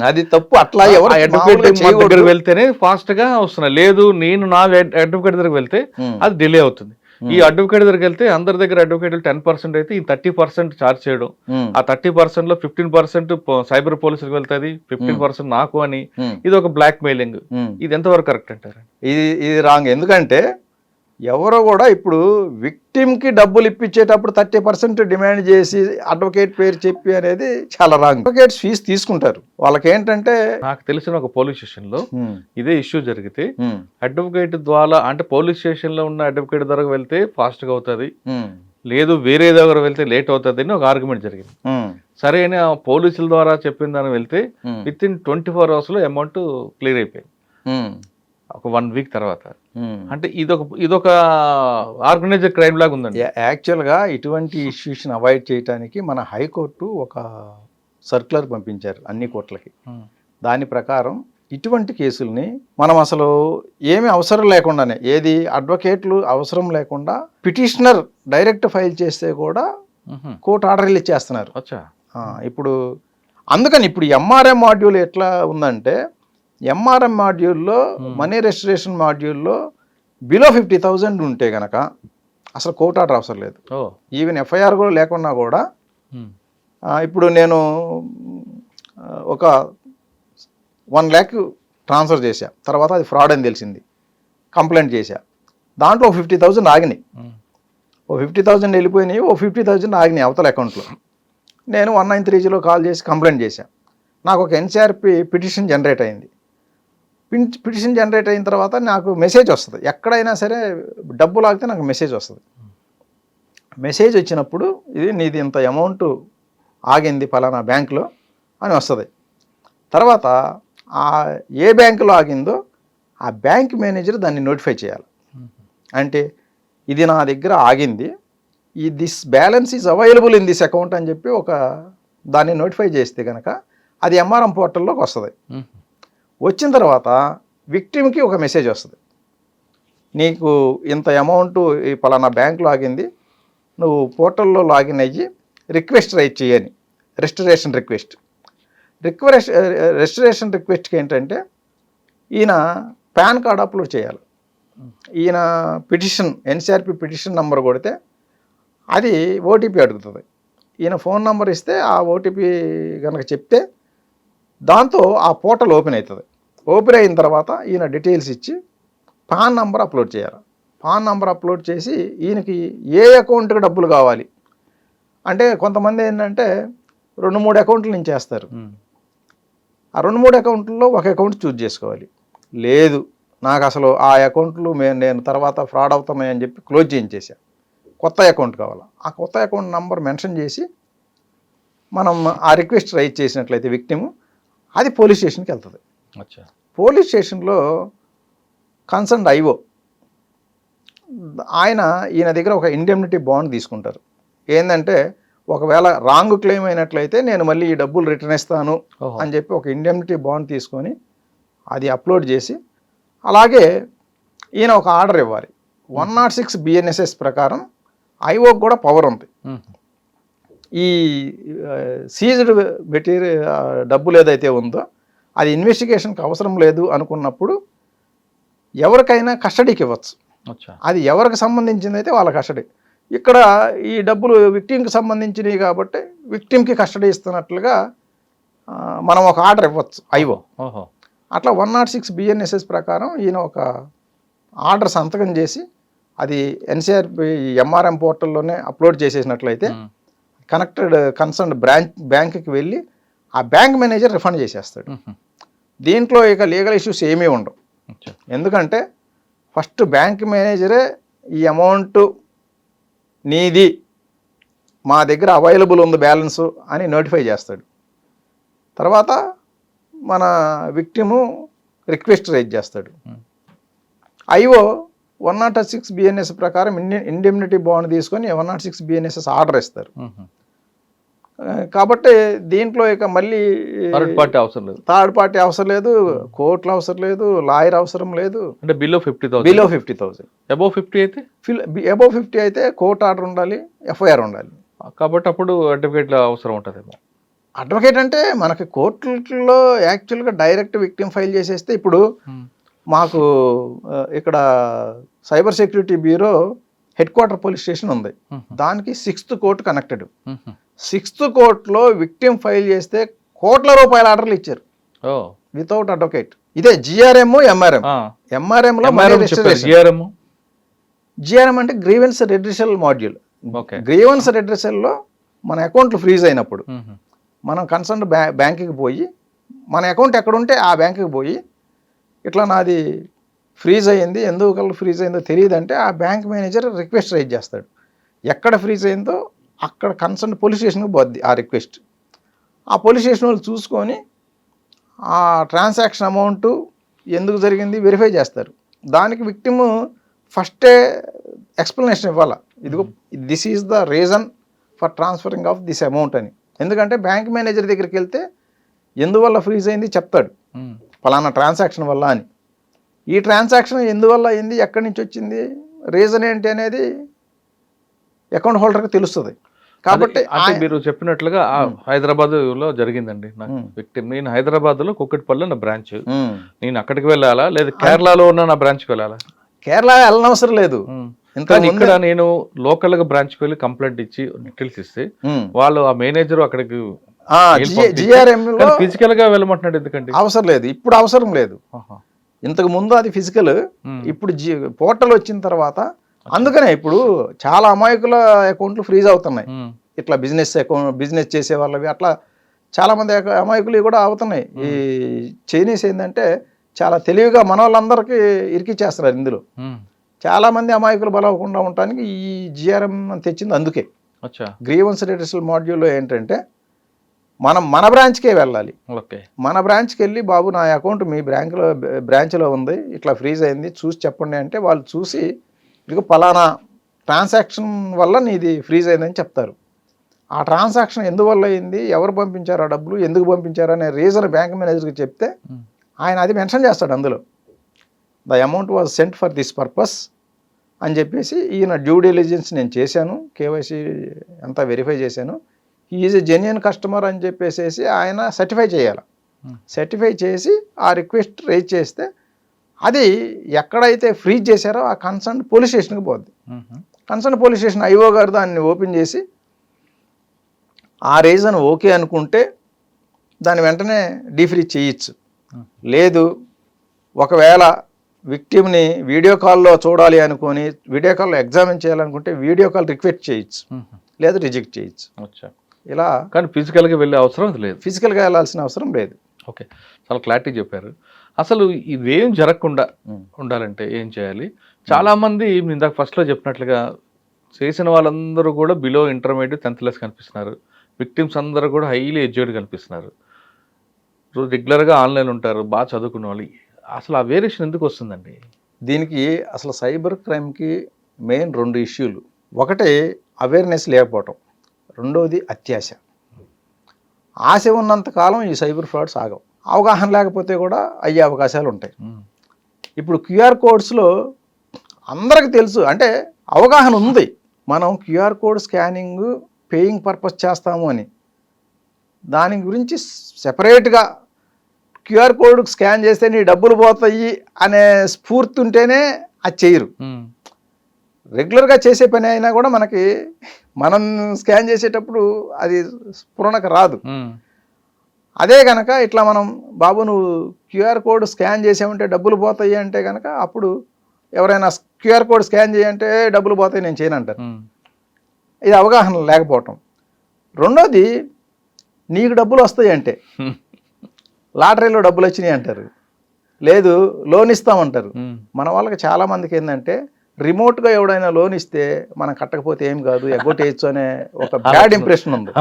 అది తప్పు. అట్లా అడ్వకేట్ దగ్గరికి వెళ్తేనే ఫాస్ట్ గా వస్తున్నాయి. లేదు నేను నా అడ్వకేట్ దగ్గరికి వెళ్తే అది డిలే అవుతుంది. ఈ అడ్వకేట్ దగ్గరికి వెళ్తే అందరి దగ్గర అడ్వకేట్లు 10% అయితే ఈ 30% ఛార్జ్ చేయడం, ఆ 30% లో 15% సైబర్ పోలీసులకు వెళ్తుంది, 15% నాకు అని, ఇది ఒక బ్లాక్ మెయిలింగ్. ఇది ఎంతవరకు కరెక్ట్ అంటారు? ఇది రాంగ్. ఎందుకంటే ఎవరో కూడా ఇప్పుడు విక్టిమ్కి డబ్బులు ఇప్పించేటప్పుడు 30% డిమాండ్ చేసి అడ్వకేట్ పేరు చెప్పి అనేది చాలా రాంగ్. అడ్వకేట్ ఫీజు తీసుకుంటారు. వాళ్ళకి ఏంటంటే, నాకు తెలిసిన ఒక పోలీస్ స్టేషన్ లో ఇదే ఇష్యూ జరిగితే అడ్వకేట్ ద్వారా అంటే పోలీస్ స్టేషన్ లో ఉన్న అడ్వకేట్ దగ్గర వెళ్తే ఫాస్ట్ గా అవుతుంది, లేదు వేరే దగ్గర వెళ్తే లేట్ అవుతుంది అని ఒక ఆర్గ్యుమెంట్ జరిగింది. సరే అని పోలీసుల ద్వారా చెప్పిన దాన్ని వెళ్తే విత్ ఇన్ 24 hours లో అమౌంట్ క్లియర్ అయిపోయింది, ఒక 1 week తర్వాత. అంటే ఇదొక ఆర్గనైజ్డ్ క్రైమ్ లాగా ఉందండి. యాక్చువల్గా ఇటువంటి ఇష్యూస్ని అవాయిడ్ చేయడానికి మన హైకోర్టు ఒక సర్క్యులర్ పంపించారు అన్ని కోర్టులకి. దాని ప్రకారం ఇటువంటి కేసుల్ని మనం అసలు ఏమీ అవసరం లేకుండానే, ఏది అడ్వకేట్లు అవసరం లేకుండా పిటిషనర్ డైరెక్ట్ ఫైల్ చేస్తే కూడా కోర్టు ఆర్డర్ రిలీజ్ చేస్తున్నారు. ఇప్పుడు అందుకని ఇప్పుడు ఎంఆర్ఎం మాడ్యూల్ ఎట్లా ఉందంటే, ఎంఆర్ఎం మాడ్యూల్లో మనీ రెస్టరేషన్ మాడ్యూల్లో బిలో 50,000 ఉంటే కనుక అసలు కోర్టు ఆర్డర్ అవసరం లేదు. ఈవెన్ ఎఫ్ఐఆర్ కూడా లేకున్నా కూడా ఇప్పుడు నేను ఒక 1 lakh ట్రాన్స్ఫర్ చేశా, తర్వాత అది ఫ్రాడ్ అని తెలిసింది, కంప్లైంట్ చేశా, దాంట్లో 50,000 ఆగినాయి, 50,000 వెళ్ళిపోయినాయి, 50,000 ఆగినాయి అవతల అకౌంట్లో. నేను 1930లో కాల్ చేసి కంప్లైంట్ చేశా, నాకు ఒక ఎన్సిఆర్పి పిటిషన్ జనరేట్ అయింది. పిటిషన్ జనరేట్ అయిన తర్వాత నాకు మెసేజ్ వస్తుంది, ఎక్కడైనా సరే డబ్బు లాగితే నాకు మెసేజ్ వస్తుంది. మెసేజ్ వచ్చినప్పుడు ఇది నీది ఇంత అమౌంట్ ఆగింది ఫలానా బ్యాంకులో అని వస్తుంది. తర్వాత ఏ బ్యాంకులో ఆగిందో ఆ బ్యాంక్ మేనేజర్ దాన్ని నోటిఫై చేయాలి. అంటే ఇది నా దగ్గర ఆగింది, this balance is available in this account అని చెప్పి ఒక దాన్ని నోటిఫై చేస్తే కనుక అది ఎంఆర్ఎం పోర్టల్లోకి వస్తుంది. వచ్చిన తర్వాత విక్టిమ్కి ఒక మెసేజ్ వస్తుంది, నీకు ఇంత అమౌంట్ ఈ పలానా బ్యాంకులో ఆగింది, నువ్వు పోర్టల్లో లాగిన్ అయ్యి రిక్వెస్ట్ రైట్ చేయని, రెస్టరేషన్ రిక్వెస్ట్కి ఏంటంటే ఈయన పాన్ కార్డ్ అప్లోడ్ చేయాలి. ఈయన పిటిషన్ ఎన్సిఆర్పి పిటిషన్ నెంబర్ కొడితే అది ఓటీపీ అడుగుతుంది. ఈయన ఫోన్ నెంబర్ ఇస్తే ఆ ఓటీపీ కనుక చెప్తే దాంతో ఆ పోర్టల్ ఓపెన్ అవుతుంది. ఓపెన్ అయిన తర్వాత ఈయన డీటెయిల్స్ ఇచ్చి పాన్ నంబర్ అప్లోడ్ చేయాలి. పాన్ నంబర్ అప్లోడ్ చేసి ఈయనకి ఏ అకౌంట్కి డబ్బులు కావాలి, అంటే కొంతమంది ఏంటంటే 2-3 అకౌంట్ల నుంచి వేస్తారు. ఆ 2-3 అకౌంట్లలో ఒక అకౌంట్ చూజ్ చేసుకోవాలి. లేదు నాకు అసలు ఆ అకౌంట్లు నేను తర్వాత ఫ్రాడ్ అవుతున్నాయని చెప్పి క్లోజ్ చేయించేసాను, కొత్త అకౌంట్ కావాలి. ఆ కొత్త అకౌంట్ నంబర్ మెన్షన్ చేసి మనం ఆ రిక్వెస్ట్ రైజ్ చేసినట్లయితే విక్టిమ్ అది పోలీస్ స్టేషన్కి వెళ్తుంది. పోలీస్ స్టేషన్లో కన్సర్న్ ఐఓ ఈయన దగ్గర ఒక ఇండెమ్నిటీ బాండ్ తీసుకుంటారు. ఏంటంటే ఒకవేళ రాంగ్ క్లెయిమ్ అయినట్లయితే నేను మళ్ళీ ఈ డబ్బులు రిటర్న్ ఇస్తాను అని చెప్పి ఒక ఇండెమ్నిటీ బాండ్ తీసుకొని అది అప్లోడ్ చేసి, అలాగే ఈయన ఒక ఆర్డర్ ఇవ్వాలి. 106 BNSS ప్రకారం ఐఓకి కూడా పవర్ ఉంది. ఈ సీజ్డ్ మెటీరియల్ డబ్బులు ఏదైతే ఉందో అది ఇన్వెస్టిగేషన్కి అవసరం లేదు అనుకున్నప్పుడు ఎవరికైనా కస్టడీకి ఇవ్వచ్చు. అది ఎవరికి సంబంధించింది అయితే వాళ్ళ కస్టడీ. ఇక్కడ ఈ డబ్బులు విక్టిమ్కి సంబంధించినవి కాబట్టి విక్టిమ్కి కస్టడీ ఇస్తున్నట్లుగా మనం ఒక ఆర్డర్ ఇవ్వచ్చు ఐఓ. అట్లా 106 BNSS ప్రకారం ఈయన ఒక ఆర్డర్ సంతకం చేసి అది NCRP MRM పోర్టల్లోనే అప్లోడ్ చేసేసినట్లయితే కనెక్టెడ్ కన్సర్న్ బ్యాంక్కి వెళ్ళి ఆ బ్యాంక్ మేనేజర్ రిఫండ్ చేసేస్తాడు. దీంట్లో ఇక లీగల్ ఇష్యూస్ ఏమీ ఉండవు. ఎందుకంటే ఫస్ట్ బ్యాంక్ మేనేజరే ఈ అమౌంట్ నీది, మా దగ్గర అవైలబుల్ ఉంది బ్యాలెన్సు అని నోటిఫై చేస్తాడు. తర్వాత మన విక్టిము రిక్వెస్ట్ రైజ్ చేస్తాడు. ఐఓ 106 BNS ప్రకారం ఇండెమ్నిటీ బాండ్ తీసుకొని 106 BNSS ఆర్డర్ ఇస్తారు. కాబట్టి దీంట్లో ఇక మళ్ళీ థర్డ్ పార్టీ అవసరం లేదు, కోర్టులు అవసరం లేదు, లాయర్ అవసరం లేదు. అంటే బిలో 50,000 అబోవ్ 50 అయితే కోర్టు ఆర్డర్ ఉండాలి, FIR ఉండాలి. కాబట్టి అప్పుడు అడ్వకేట్ల అవసరం ఉంటుందేమో. అడ్వకేట్ అంటే మనకి కోర్టులో యాక్చువల్గా డైరెక్ట్ విక్టిమ్ ఫైల్ చేసేస్తే, ఇప్పుడు మాకు ఇక్కడ cyber security bureau head-quarter police station ఉంది, దానికి 6th కోర్టు కనెక్టెడ్. 6th కోర్టులో విక్టిమ్ ఫైల్ చేస్తే కోట్ల రూపాయల ఆర్డర్లు ఇచ్చారు వితౌట్ అడ్వకేట్. ఇదే GRM, MRM. MRM లో GRM అంటే గ్రీవెన్స్ రెడ్రెసల్ మాడ్యూల్. గ్రీవెన్స్ రెడ్రెసల్లో మన అకౌంట్లు ఫ్రీజ్ అయినప్పుడు మనం కన్సర్న్ బ్యాంకుకి పోయి, మన అకౌంట్ ఎక్కడుంటే ఆ బ్యాంకుకి పోయి ఇట్లా నాది ఫ్రీజ్ అయ్యింది, ఎందుకు ఫ్రీజ్ అయిందో తెలియదంటే ఆ బ్యాంక్ మేనేజర్ రిక్వెస్ట్ రైజ్ చేస్తాడు. ఎక్కడ ఫ్రీజ్ అయిందో అక్కడ కన్సర్న్ పోలీస్ స్టేషన్కి పోద్ది ఆ రిక్వెస్ట్. ఆ పోలీస్ స్టేషన్ వాళ్ళు చూసుకొని ఆ ట్రాన్సాక్షన్ అమౌంట్ ఎందుకు జరిగింది వెరిఫై చేస్తారు. దానికి విక్టిమ్ ఫస్టే ఎక్స్ప్లెనేషన్ ఇవ్వాలి, ఇదిగో this is the reason for transferring of this amount అని. ఎందుకంటే బ్యాంక్ మేనేజర్ దగ్గరికి వెళ్తే ఎందువల్ల ఫ్రీజ్ అయింది చెప్తాడు, ఫలానా ట్రాన్సాక్షన్ వల్ల అని. ఈ ట్రాన్సాక్షన్ ఎందువల్ల అయింది, ఎక్కడి నుంచి వచ్చింది, రీజన్ ఏంటి అనేది అకౌంట్ హోల్డర్కి తెలుస్తుంది. కాబట్టి మీరు చెప్పినట్లుగా హైదరాబాద్ లో జరిగిందండి నాకు విక్టిమ్. నేను హైదరాబాద్ లో కుక్కటిపల్లి నా బ్రాంచ్, నేను అక్కడికి వెళ్ళాలా లేదా కేరళలో ఉన్న నా బ్రాంచ్కి వెళ్ళాలా? కేరళ వెళ్ళనవసరం లేదు. ఇక్కడ నేను లోకల్ గా బ్రాంచ్కి వెళ్ళి కంప్లైంట్ ఇచ్చి డీటెయిల్స్ ఇస్తే వాళ్ళు ఆ మేనేజర్ అక్కడికి ఫిజికల్ గా వెళ్ళమంటున్నాడు. ఎందుకంటే అవసరం లేదు, ఇప్పుడు అవసరం లేదు. ఇంతకు ముందు అది ఫిజికల్, ఇప్పుడు పోర్టల్ వచ్చిన తర్వాత అందుకనే ఇప్పుడు చాలా అమాయకుల అకౌంట్లు ఫ్రీజ్ అవుతున్నాయి. ఇట్లా బిజినెస్ చేసే వాళ్ళవి అట్లా చాలా మంది అమాయకులు కూడా అవుతున్నాయి. ఈ చైనీస్ ఏంటంటే చాలా తెలివిగా మన వాళ్ళందరికీ ఇరికిచ్చేస్తున్నారు. ఇందులో చాలా మంది అమాయకులు బలవకుండా ఉండటానికి ఈ GRM తెచ్చింది. అందుకే గ్రీవెన్స్ రెడ్రెసల్ మాడ్యూల్లో ఏంటంటే మన బ్రాంచ్కే వెళ్ళాలి. మన బ్రాంచ్కి వెళ్ళి బాబు నా అకౌంట్ మీ బ్రాంచ్లో ఉంది, ఇట్లా ఫ్రీజ్ అయింది, చూసి చెప్పండి అంటే వాళ్ళు చూసి ఇదిగో పలానా ట్రాన్సాక్షన్ వల్ల నీది ఫ్రీజ్ అయిందని చెప్తారు. ఆ ట్రాన్సాక్షన్ ఎందువల్ల అయింది, ఎవరు పంపించారు, ఆ డబ్బులు ఎందుకు పంపించారు అనే రీజన్ బ్యాంక్ మేనేజర్కి చెప్తే ఆయన అది మెన్షన్ చేస్తాడు. అందులో the amount was sent for this purpose అని చెప్పేసి ఈయన డ్యూ డిలిజెన్స్ నేను చేశాను, KYC అంతా వెరిఫై చేశాను, ఈజ్ ఎ జెన్యున్ కస్టమర్ అని చెప్పేసి ఆయన సర్టిఫై చేయాలి. సర్టిఫై చేసి ఆ రిక్వెస్ట్ రైజ్ చేస్తే అది ఎక్కడైతే ఫ్రీజ్ చేశారో ఆ కన్సర్న్ పోలీస్ స్టేషన్కి పోద్ది. కన్సర్న్ పోలీస్ స్టేషన్ IO గారు దాన్ని ఓపెన్ చేసి ఆ రీజన్ ఓకే అనుకుంటే దాన్ని వెంటనే డీఫ్రీజ్ చేయొచ్చు. లేదు ఒకవేళ విక్టిమ్ని వీడియో కాల్లో చూడాలి అనుకొని వీడియో కాల్లో ఎగ్జామిన్ చేయాలనుకుంటే వీడియో కాల్ రిక్వెస్ట్ చేయొచ్చు. లేదా రిజెక్ట్ చేయొచ్చు. అచ్చా. ఇలా కానీ ఫిజికల్గా వెళ్ళే అవసరం లేదు. ఫిజికల్గా వెళ్ళాల్సిన అవసరం లేదు. ఓకే, చాలా క్లారిటీ చెప్పారు. అసలు ఇవేం జరగకుండా ఉండాలంటే ఏం చేయాలి? చాలామంది ఇందాక ఫస్ట్లో చెప్పినట్లుగా చేసిన వాళ్ళందరూ కూడా బిలో ఇంటర్మీడియట్ 10th క్లాస్ కనిపిస్తున్నారు. విక్టిమ్స్ అందరూ కూడా హైలీ ఎడ్యుకేటెడ్ కనిపిస్తున్నారు. రెగ్యులర్గా ఆన్లైన్ ఉంటారు, బాగా చదువుకున్న వాళ్ళు. అసలు ఆ వేరియేషన్ ఎందుకు వస్తుందండి? దీనికి అసలు సైబర్ క్రైమ్కి మెయిన్ 2 ఇష్యూలు. ఒకటి అవేర్నెస్ లేకపోవటం, రెండోది అత్యాశ. ఆశ ఉన్నంత కాలం ఈ సైబర్ ఫ్రాడ్స్ ఆగవు. అవగాహన లేకపోతే కూడా అయ్యే అవకాశాలు ఉంటాయి. ఇప్పుడు క్యూఆర్ కోడ్స్లో అందరికి తెలుసు, అంటే అవగాహన ఉంది, మనం QR code scanning paying purpose చేస్తాము అని. దాని గురించి సెపరేట్గా క్యూఆర్ కోడ్ స్కాన్ చేస్తే నీ డబ్బులు పోతాయి అనే స్ఫూర్తి ఉంటేనే అది చేయరు. రెగ్యులర్గా చేసే పని అయినా కూడా మనం స్కాన్ చేసేటప్పుడు అది స్ఫురణకు రాదు. అదే కనుక ఇట్లా మనం బాబు నువ్వు క్యూఆర్ కోడ్ స్కాన్ చేసామంటే డబ్బులు పోతాయి అంటే కనుక అప్పుడు ఎవరైనా క్యూఆర్ కోడ్ స్కాన్ చేయంటే డబ్బులు పోతాయి నేను చేయనంటారు. ఇది అవగాహన లేకపోవటం. రెండోది నీకు డబ్బులు వస్తాయి అంటే లాటరీలో డబ్బులు వచ్చినాయి అంటారు, లేదు లోన్ ఇస్తామంటారు. మన వాళ్ళకి చాలామందికి ఏంటంటే రిమోట్గా ఎవడైనా లోన్ ఇస్తే మనం కట్టకపోతే ఏం కాదు ఎగ్గొట్టేయచ్చు అనే ఒక బ్యాడ్ ఇంప్రెషన్ ఉంది.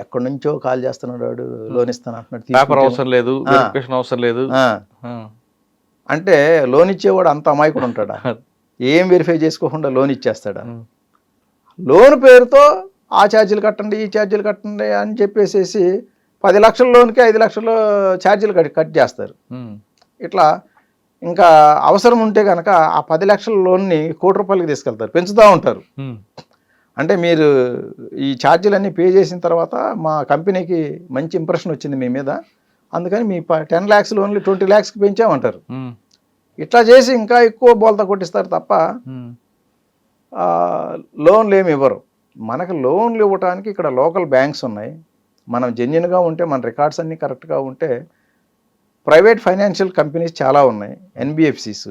ఎక్కడి నుంచో కాల్ చేస్తున్నాడు లోన్ ఇస్తాను అంటున్నాడు, అవసరం లేదు, అవసరం లేదు అంటే లోన్ ఇచ్చేవాడు అంత అమాయకుడు ఉంటాడా? ఏం వెరిఫై చేసుకోకుండా లోన్ ఇచ్చేస్తాడా? లోన్ పేరుతో ఆ ఛార్జీలు కట్టండి ఈ ఛార్జీలు కట్టండి అని చెప్పేసేసి 10 లక్షల లోన్కి 5 లక్షల ఛార్జీలు కట్ చేస్తారు. ఇట్లా ఇంకా అవసరం ఉంటే కనుక ఆ 10 లక్షల లోన్ని ₹1,00,00,000 తీసుకెళ్తారు, పెంచుతూ ఉంటారు. అంటే మీరు ఈ ఛార్జీలన్నీ పే చేసిన తర్వాత మా కంపెనీకి మంచి ఇంప్రెషన్ వచ్చింది మీ మీద, అందుకని మీ 10 lakhs లోన్లు 20 lakhsకి పెంచామంటారు. ఇట్లా చేసి ఇంకా ఎక్కువ బోల్తా కొట్టిస్తారు తప్ప లోన్లు ఏమి ఇవ్వరు. మనకు లోన్లు ఇవ్వడానికి ఇక్కడ లోకల్ బ్యాంక్స్ ఉన్నాయి. మనం జెన్యున్గా ఉంటే, మన రికార్డ్స్ అన్నీ కరెక్ట్గా ఉంటే ప్రైవేట్ ఫైనాన్షియల్ కంపెనీస్ చాలా ఉన్నాయి, ఎన్బిఎఫ్సిస్,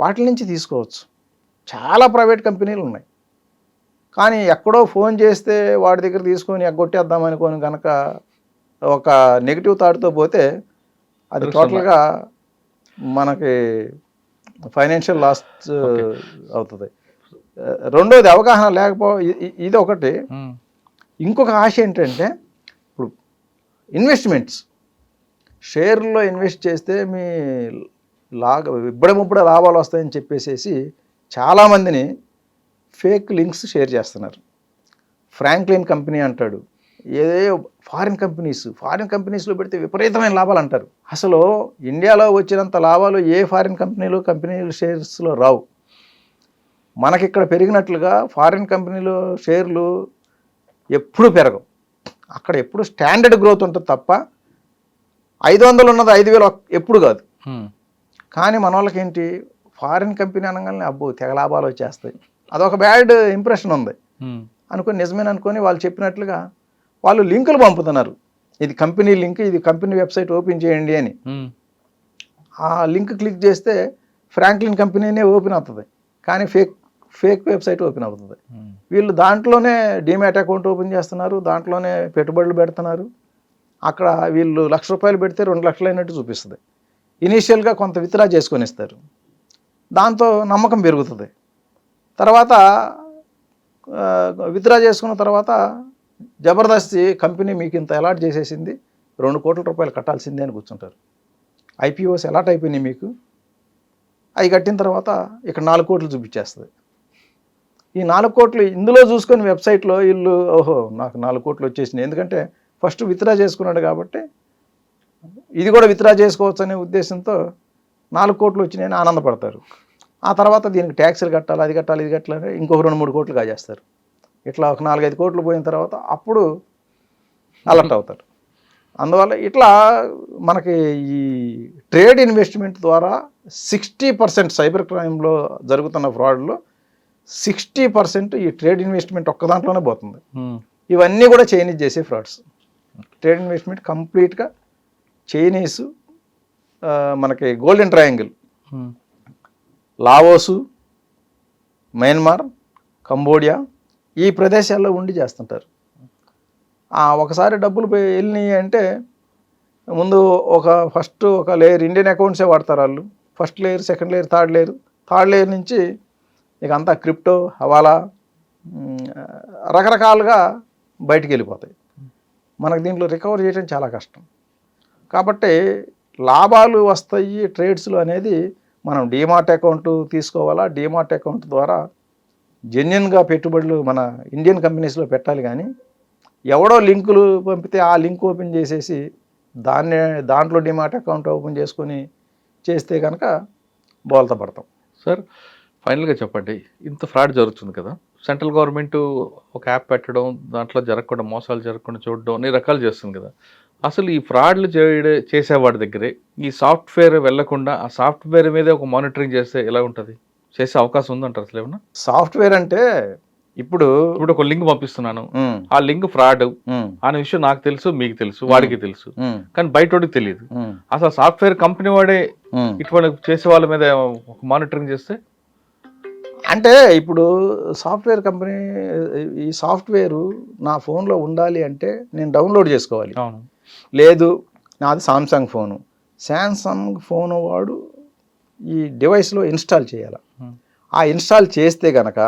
వాటి నుంచి తీసుకోవచ్చు. చాలా ప్రైవేట్ కంపెనీలు ఉన్నాయి. కానీ ఎక్కడో ఫోన్ చేస్తే వాడి దగ్గర తీసుకొని ఎగ్గొట్టేద్దామనుకోని కనుక ఒక నెగిటివ్ థాట్తో పోతే అది టోటల్గా మనకి ఫైనాన్షియల్ లాస్ అవుతుంది. రెండోది అవగాహన ఇది ఒకటి. ఇంకొక ఆశ ఏంటంటే ఇప్పుడు ఇన్వెస్ట్మెంట్స్, షేర్లో ఇన్వెస్ట్ చేస్తే మీ ఇప్పుడే లాభాలు వస్తాయని చెప్పేసి చాలామందిని ఫేక్ లింక్స్ షేర్ చేస్తున్నారు. ఫ్రాంక్లిన్ కంపెనీ అంటాడు, ఏదో ఫారిన్ కంపెనీస్లో పెడితే విపరీతమైన లాభాలు అంటారు. అసలు ఇండియాలో వచ్చినంత లాభాలు ఏ ఫారిన్ కంపెనీలు షేర్స్లో రావు. మనకిక్కడ పెరిగినట్లుగా ఫారిన్ కంపెనీలో షేర్లు ఎప్పుడు పెరగవు. అక్కడ ఎప్పుడు స్టాండర్డ్ గ్రోత్ ఉంటుంది తప్ప 500 ఉన్నది 5,000 ఎప్పుడు కాదు. కానీ మన వాళ్ళకి ఏంటి, ఫారిన్ కంపెనీ అనగానే అబ్బో తెగ లాభాలు వచ్చేస్తాయి, అదొక బ్యాడ్ ఇంప్రెషన్ ఉంది అనుకొని నిజమేననుకొని వాళ్ళు చెప్పినట్లుగా వాళ్ళు లింకులు పంపుతున్నారు. ఇది కంపెనీ లింక్, ఇది కంపెనీ వెబ్సైట్ ఓపెన్ చేయండి అని. ఆ లింక్ క్లిక్ చేస్తే ఫ్రాంక్లిన్ కంపెనీనే ఓపెన్ అవుతుంది, కానీ ఫేక్ వెబ్సైట్ ఓపెన్ అవుతుంది. వీళ్ళు దాంట్లోనే డీమ్యాట్ అకౌంట్ ఓపెన్ చేస్తున్నారు, దాంట్లోనే పెట్టుబడులు పెడుతున్నారు. అక్కడ వీళ్ళు ₹1,00,000 పెడితే 2 లక్షలు అయినట్టు చూపిస్తుంది. ఇనీషియల్గా కొంత విత్డ్రా చేసుకొని ఇస్తారు, దాంతో నమ్మకం పెరుగుతుంది. తర్వాత విత్డ్రా చేసుకున్న తర్వాత జబర్దస్తి కంపెనీ మీకు ఇంత అలాట్ చేసేసింది, ₹2 కోట్ల కట్టాల్సిందే అని కూర్చుంటారు. ఐపీఓస్ అలాట్ అయిపోయినాయి మీకు, అవి కట్టిన తర్వాత ఇక్కడ 4 కోట్లు చూపించేస్తుంది. ఈ 4 కోట్లు ఇందులో చూసుకొని వెబ్సైట్లో వీళ్ళు ఓహో నాకు 4 కోట్లు వచ్చేసినాయి, ఎందుకంటే ఫస్ట్ విత్డ్రా చేసుకున్నాడు కాబట్టి ఇది కూడా విత్డ్రా చేసుకోవచ్చు అనే ఉద్దేశంతో 4 కోట్లు వచ్చినాయని ఆనందపడతారు. ఆ తర్వాత దీనికి ట్యాక్స్లు కట్టాలి, అది కట్టాలి, ఇది కట్టాలి, ఇంకొక 2-3 కోట్లు కాజేస్తారు. ఇట్లా ఒక 4-5 కోట్లు పోయిన తర్వాత అప్పుడు అలర్ట్ అవుతారు. అందువల్ల ఇట్లా మనకి ఈ ట్రేడ్ ఇన్వెస్ట్మెంట్ ద్వారా 60% సైబర్ క్రైమ్లో జరుగుతున్న ఫ్రాడ్లో 60% ఈ ట్రేడ్ ఇన్వెస్ట్మెంట్ ఒక్క దాంట్లోనే పోతుంది. ఇవన్నీ కూడా చైనీస్ చేసే ఫ్రాడ్స్. ట్రేడ్ ఇన్వెస్ట్మెంట్ కంప్లీట్గా చైనీసు, మనకి golden triangle, Laos, Myanmar, Cambodia, ఈ ప్రదేశాల్లో ఉండి చేస్తుంటారు. ఒకసారి డబ్బులు వెళ్ళినాయి అంటే ముందు ఫస్ట్ ఒక లేయర్ ఇండియన్ అకౌంట్సే వాడతారు వాళ్ళు. First layer, second layer, third layer నుంచి ఇక అంతా క్రిప్టో, హవాలా రకరకాలుగా బయటికి వెళ్ళిపోతాయి. మనకు దీంట్లో రికవర్ చేయడం చాలా కష్టం. కాబట్టి లాభాలు వస్తాయి ట్రేడ్స్లో అనేది మనం డీమార్ట్ అకౌంట్ తీసుకోవాలా, డీమార్ట్ అకౌంట్ ద్వారా జెన్యున్గా పెట్టుబడులు మన ఇండియన్ కంపెనీస్లో పెట్టాలి. కానీ ఎవడో లింకులు పంపితే ఆ లింక్ ఓపెన్ చేసేసి దాంట్లో డీమార్ట్ అకౌంట్ ఓపెన్ చేసుకొని చేస్తే కనుక బోల్తా పడతాం. సార్ ఫైనల్గా చెప్పండి, ఇంత ఫ్రాడ్ జరుగుతుంది కదా, సెంట్రల్ గవర్నమెంట్ ఒక యాప్ పెట్టడం, దాంట్లో జరగకుండా మోసాలు జరగకుండా చూడడం అన్ని రకాలు చేస్తుంది కదా, అసలు ఈ ఫ్రాడ్లు చేసేవాడి దగ్గరే ఈ సాఫ్ట్వేర్ వెళ్లకుండా ఆ సాఫ్ట్వేర్ మీదే ఒక మానిటరింగ్ చేస్తే ఎలా ఉంటుంది? చేసే అవకాశం ఉందంటారు అసలు ఏమన్నా? సాఫ్ట్వేర్ అంటే ఇప్పుడు ఒక లింక్ పంపిస్తున్నాను, ఆ లింక్ ఫ్రాడ్ అనే విషయం నాకు తెలుసు, మీకు తెలుసు, వాడికి తెలుసు, కానీ బయటోడికి తెలియదు. అసలు సాఫ్ట్వేర్ కంపెనీ వాడే ఇటువంటి చేసే వాళ్ళ మీద ఒక మానిటరింగ్ చేస్తే అంటే ఇప్పుడు సాఫ్ట్వేర్ కంపెనీ ఈ సాఫ్ట్వేరు నా ఫోన్లో ఉండాలి అంటే నేను డౌన్లోడ్ చేసుకోవాలి. లేదు నాది సామ్సంగ్ ఫోను, శాంసంగ్ ఫోను వాడు ఈ డివైస్లో ఇన్స్టాల్ చేయాలి. ఆ ఇన్స్టాల్ చేస్తే కనుక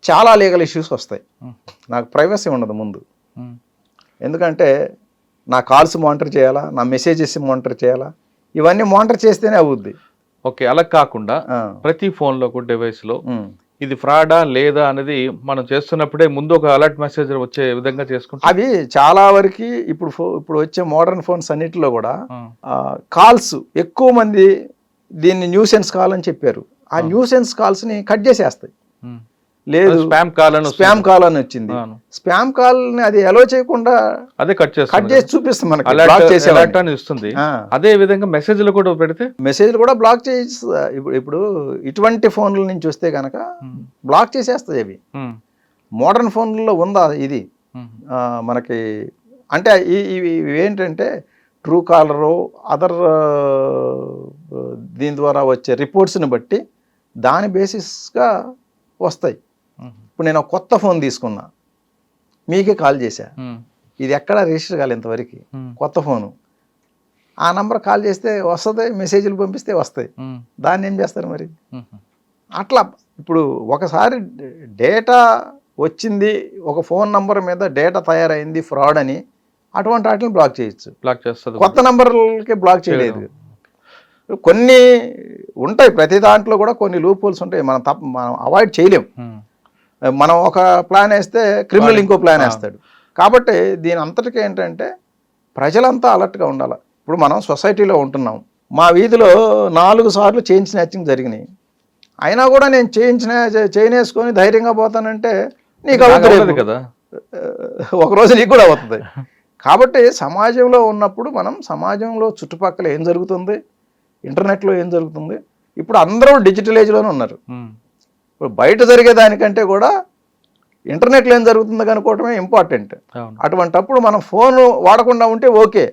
చాలా లీగల్ ఇష్యూస్ వస్తాయి. నాకు ప్రైవసీ ఉండదు ముందు. ఎందుకంటే నా కాల్స్ మానిటర్ చేయాలా, నా మెసేజెస్ మానిటర్ చేయాలా, ఇవన్నీ మానిటర్ చేస్తేనే అవుద్ది. ఓకే, అలా కాకుండా ప్రతి ఫోన్లో డివైస్లో ఇది ఫ్రాడా లేదా అనేది మనం చేస్తున్నప్పుడే ముందు ఒక అలర్ట్ మెసేజ్ వచ్చే విధంగా చేసుకుంటాం. అవి చాలా వరకు ఇప్పుడు వచ్చే మోడర్న్ ఫోన్స్ అన్నిటిలో కూడా కాల్స్ ఎక్కువ మంది దీన్ని న్యూసెన్స్ కాల్ అని చెప్పారు. ఆ న్యూసెన్స్ కాల్స్ని కట్ చేసేస్తాయి. లేదు స్పామ్ కాల్ అని వచ్చింది. స్పామ్ కాల్ ని అది అలో చేయకుండా అదే కట్ చేసి చూపిస్తుంది మనకి, ఇస్తుంది. అదే విధంగా మెసేజ్లు కూడా పెడితే మెసేజ్లు కూడా బ్లాక్ చేసి ఇప్పుడు ఇటువంటి ఫోన్ల నుంచి వస్తే కనుక బ్లాక్ చేసేస్తాయి అవి. మోడర్న్ ఫోన్లలో ఉందా ఇది మనకి? అంటే ఇవి ఏంటంటే ట్రూ కాలరు అదర్ దీని ద్వారా వచ్చే రిపోర్ట్స్ని బట్టి దాని బేసిస్గా వస్తాయి. ఇప్పుడు నేను ఒక కొత్త ఫోన్ తీసుకున్నా, మీకే కాల్ చేశా, ఇది ఎక్కడ రిజిస్టర్ కాలేదు ఇంతవరకు, కొత్త ఫోను. ఆ నంబర్ కాల్ చేస్తే వస్తుంది, మెసేజ్లు పంపిస్తే వస్తాయి. దాన్ని ఏం చేస్తారు మరి? అట్లా ఇప్పుడు ఒకసారి డేటా వచ్చింది, ఒక ఫోన్ నంబర్ మీద డేటా తయారైంది ఫ్రాడ్ అని, అటువంటి వాటిని బ్లాక్ చేయొచ్చు. బ్లాక్ చేస్తుంది. కొత్త నంబర్లకి బ్లాక్ చేయలేదు. కొన్ని ఉంటాయి, ప్రతి దాంట్లో కూడా కొన్ని లూప్ హోల్స్ ఉంటాయి, మనం అవాయిడ్ చేయలేం. మనం ఒక ప్లాన్ వేస్తే క్రిమినల్ ఇంకో ప్లాన్ వేస్తాడు. కాబట్టి దీని అంతటికీ ఏంటంటే ప్రజలంతా అలర్ట్గా ఉండాలి. ఇప్పుడు మనం సొసైటీలో ఉంటున్నాం, మా వీధిలో 4 సార్లు చైన్ స్నాచింగ్ జరిగినాయి, అయినా కూడా నేను చైన్ వేసుకొని ధైర్యంగా పోతానంటే నీకు అవుతుంది కదా, ఒకరోజు నీకు కూడా అవుతుంది. కాబట్టి సమాజంలో ఉన్నప్పుడు మనం సమాజంలో చుట్టుపక్కల ఏం జరుగుతుంది, ఇంటర్నెట్లో ఏం జరుగుతుంది, ఇప్పుడు అందరూ డిజిటల్ ఏజ్లోనే ఉన్నారు. ఇప్పుడు బయట జరిగేదానికంటే కూడా ఇంటర్నెట్లో ఏం జరుగుతుందో కనుక్కోవటమే ఇంపార్టెంట్. అటువంటప్పుడు మనం ఫోన్ వాడకుండా ఉంటే ఓకే.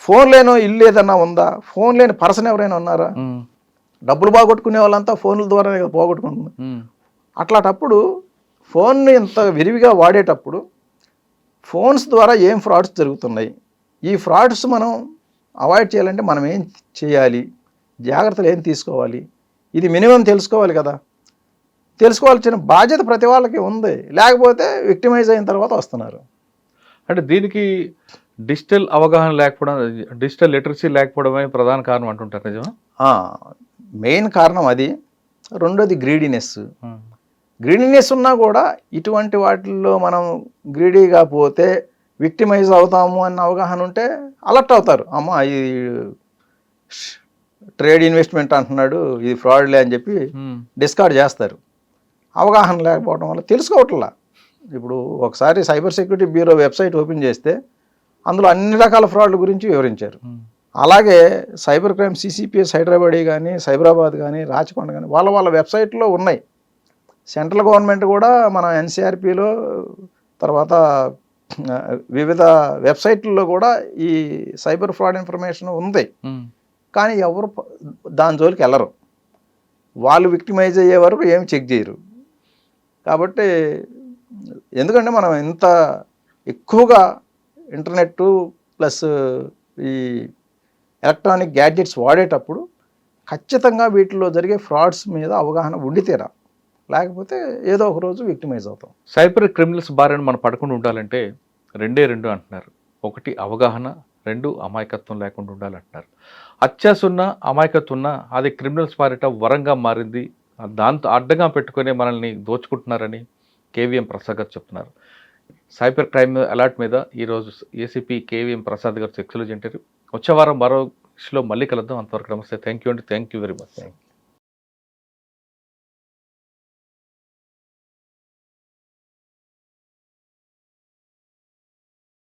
ఫోన్ లేనో ఇల్లు ఏదన్నా ఉందా, ఫోన్ లేని పర్సన్ ఎవరైనా ఉన్నారా? డబ్బులు బాగొట్టుకునే వాళ్ళంతా ఫోన్ల ద్వారా పోగొట్టుకుంటుంది. అట్లాంటప్పుడు ఫోన్ని ఇంత విరివిగా వాడేటప్పుడు ఫోన్స్ ద్వారా ఏం ఫ్రాడ్స్ జరుగుతున్నాయి, ఈ ఫ్రాడ్స్ మనం అవాయిడ్ చేయాలంటే మనం ఏం చేయాలి, జాగ్రత్తలు ఏం తీసుకోవాలి, ఇది మినిమం తెలుసుకోవాలి కదా. తెలుసుకోవాల్సిన బాధ్యత ప్రతి వాళ్ళకి ఉంది, లేకపోతే విక్టిమైజ్ అయిన తర్వాత వస్తున్నారు. అంటే దీనికి డిజిటల్ అవగాహన లేకపోవడం, డిజిటల్ లిటరసీ లేకపోవడమే ప్రధాన కారణం అంటుంటారు, నిజమా? మెయిన్ కారణం అది. రెండోది గ్రీడీనెస్ ఉన్నా కూడా ఇటువంటి వాటిల్లో మనం గ్రీడీగా పోతే విక్టిమైజ్ అవుతాము అన్న అవగాహన ఉంటే అలర్ట్ అవుతారు. అమ్మ ఇది ట్రేడ్ ఇన్వెస్ట్మెంట్ అంటున్నాడు, ఇది ఫ్రాడ్లే అని చెప్పి డిస్కార్డ్ చేస్తారు. అవగాహన లేకపోవడం వల్ల తెలుసుకోవట్లా. ఇప్పుడు ఒకసారి cyber security bureau website open చేస్తే అందులో అన్ని రకాల ఫ్రాడ్ల గురించి వివరించారు. అలాగే సైబర్ క్రైమ్ సిసిపిఎస్ హైదరాబాద్ కానీ, సైబరాబాద్ కానీ, రాచకొండ కానీ వాళ్ళ వెబ్సైట్లో ఉన్నాయి. సెంట్రల్ గవర్నమెంట్ కూడా మన ఎన్సిఆర్పిలో తర్వాత వివిధ వెబ్సైట్లలో కూడా ఈ సైబర్ ఫ్రాడ్ ఇన్ఫర్మేషన్ ఉంది. కానీ ఎవరు దాని జోలికి వెళ్ళరు. వాళ్ళు విక్టిమైజ్ అయ్యే వరకు ఏమి చెక్ చేయరు. కాబట్టి ఎందుకంటే మనం ఎంత ఎక్కువగా ఇంటర్నెట్ ప్లస్ ఈ ఎలక్ట్రానిక్ గ్యాడ్జెట్స్ వాడేటప్పుడు ఖచ్చితంగా వీటిలో జరిగే ఫ్రాడ్స్ మీద అవగాహన ఉండి తీరా, లేకపోతే ఏదో ఒక రోజు విక్టిమైజ్ అవుతాం. సైబర్ క్రిమినల్స్ బారిన మనం పడకుండా ఉండాలంటే రెండు అంటున్నారు. ఒకటి అవగాహన, రెండు అమాయకత్వం లేకుండా ఉండాలంటున్నారు. అత్యాస ఉన్న, అమాయకత్వం ఉన్న అది క్రిమినల్స్ బారిట వరంగా మారింది. దాంతో అడ్డగా పెట్టుకుని మనల్ని దోచుకుంటున్నారని కేవీఎం ప్రసాద్ గారు చెప్తున్నారు. సైబర్ క్రైమ్ అలర్ట్ మీద ఈరోజు ఏసీపీ కేవీఎం ప్రసాద్ గారు ఎక్స్క్లూజివ్ ఇంటర్వ్యూ. వచ్చే వారం మరో షోలో మళ్ళీ కలుద్దాం. అంతవరకు నమస్తే. థ్యాంక్ యూ అండి. Thank you very much.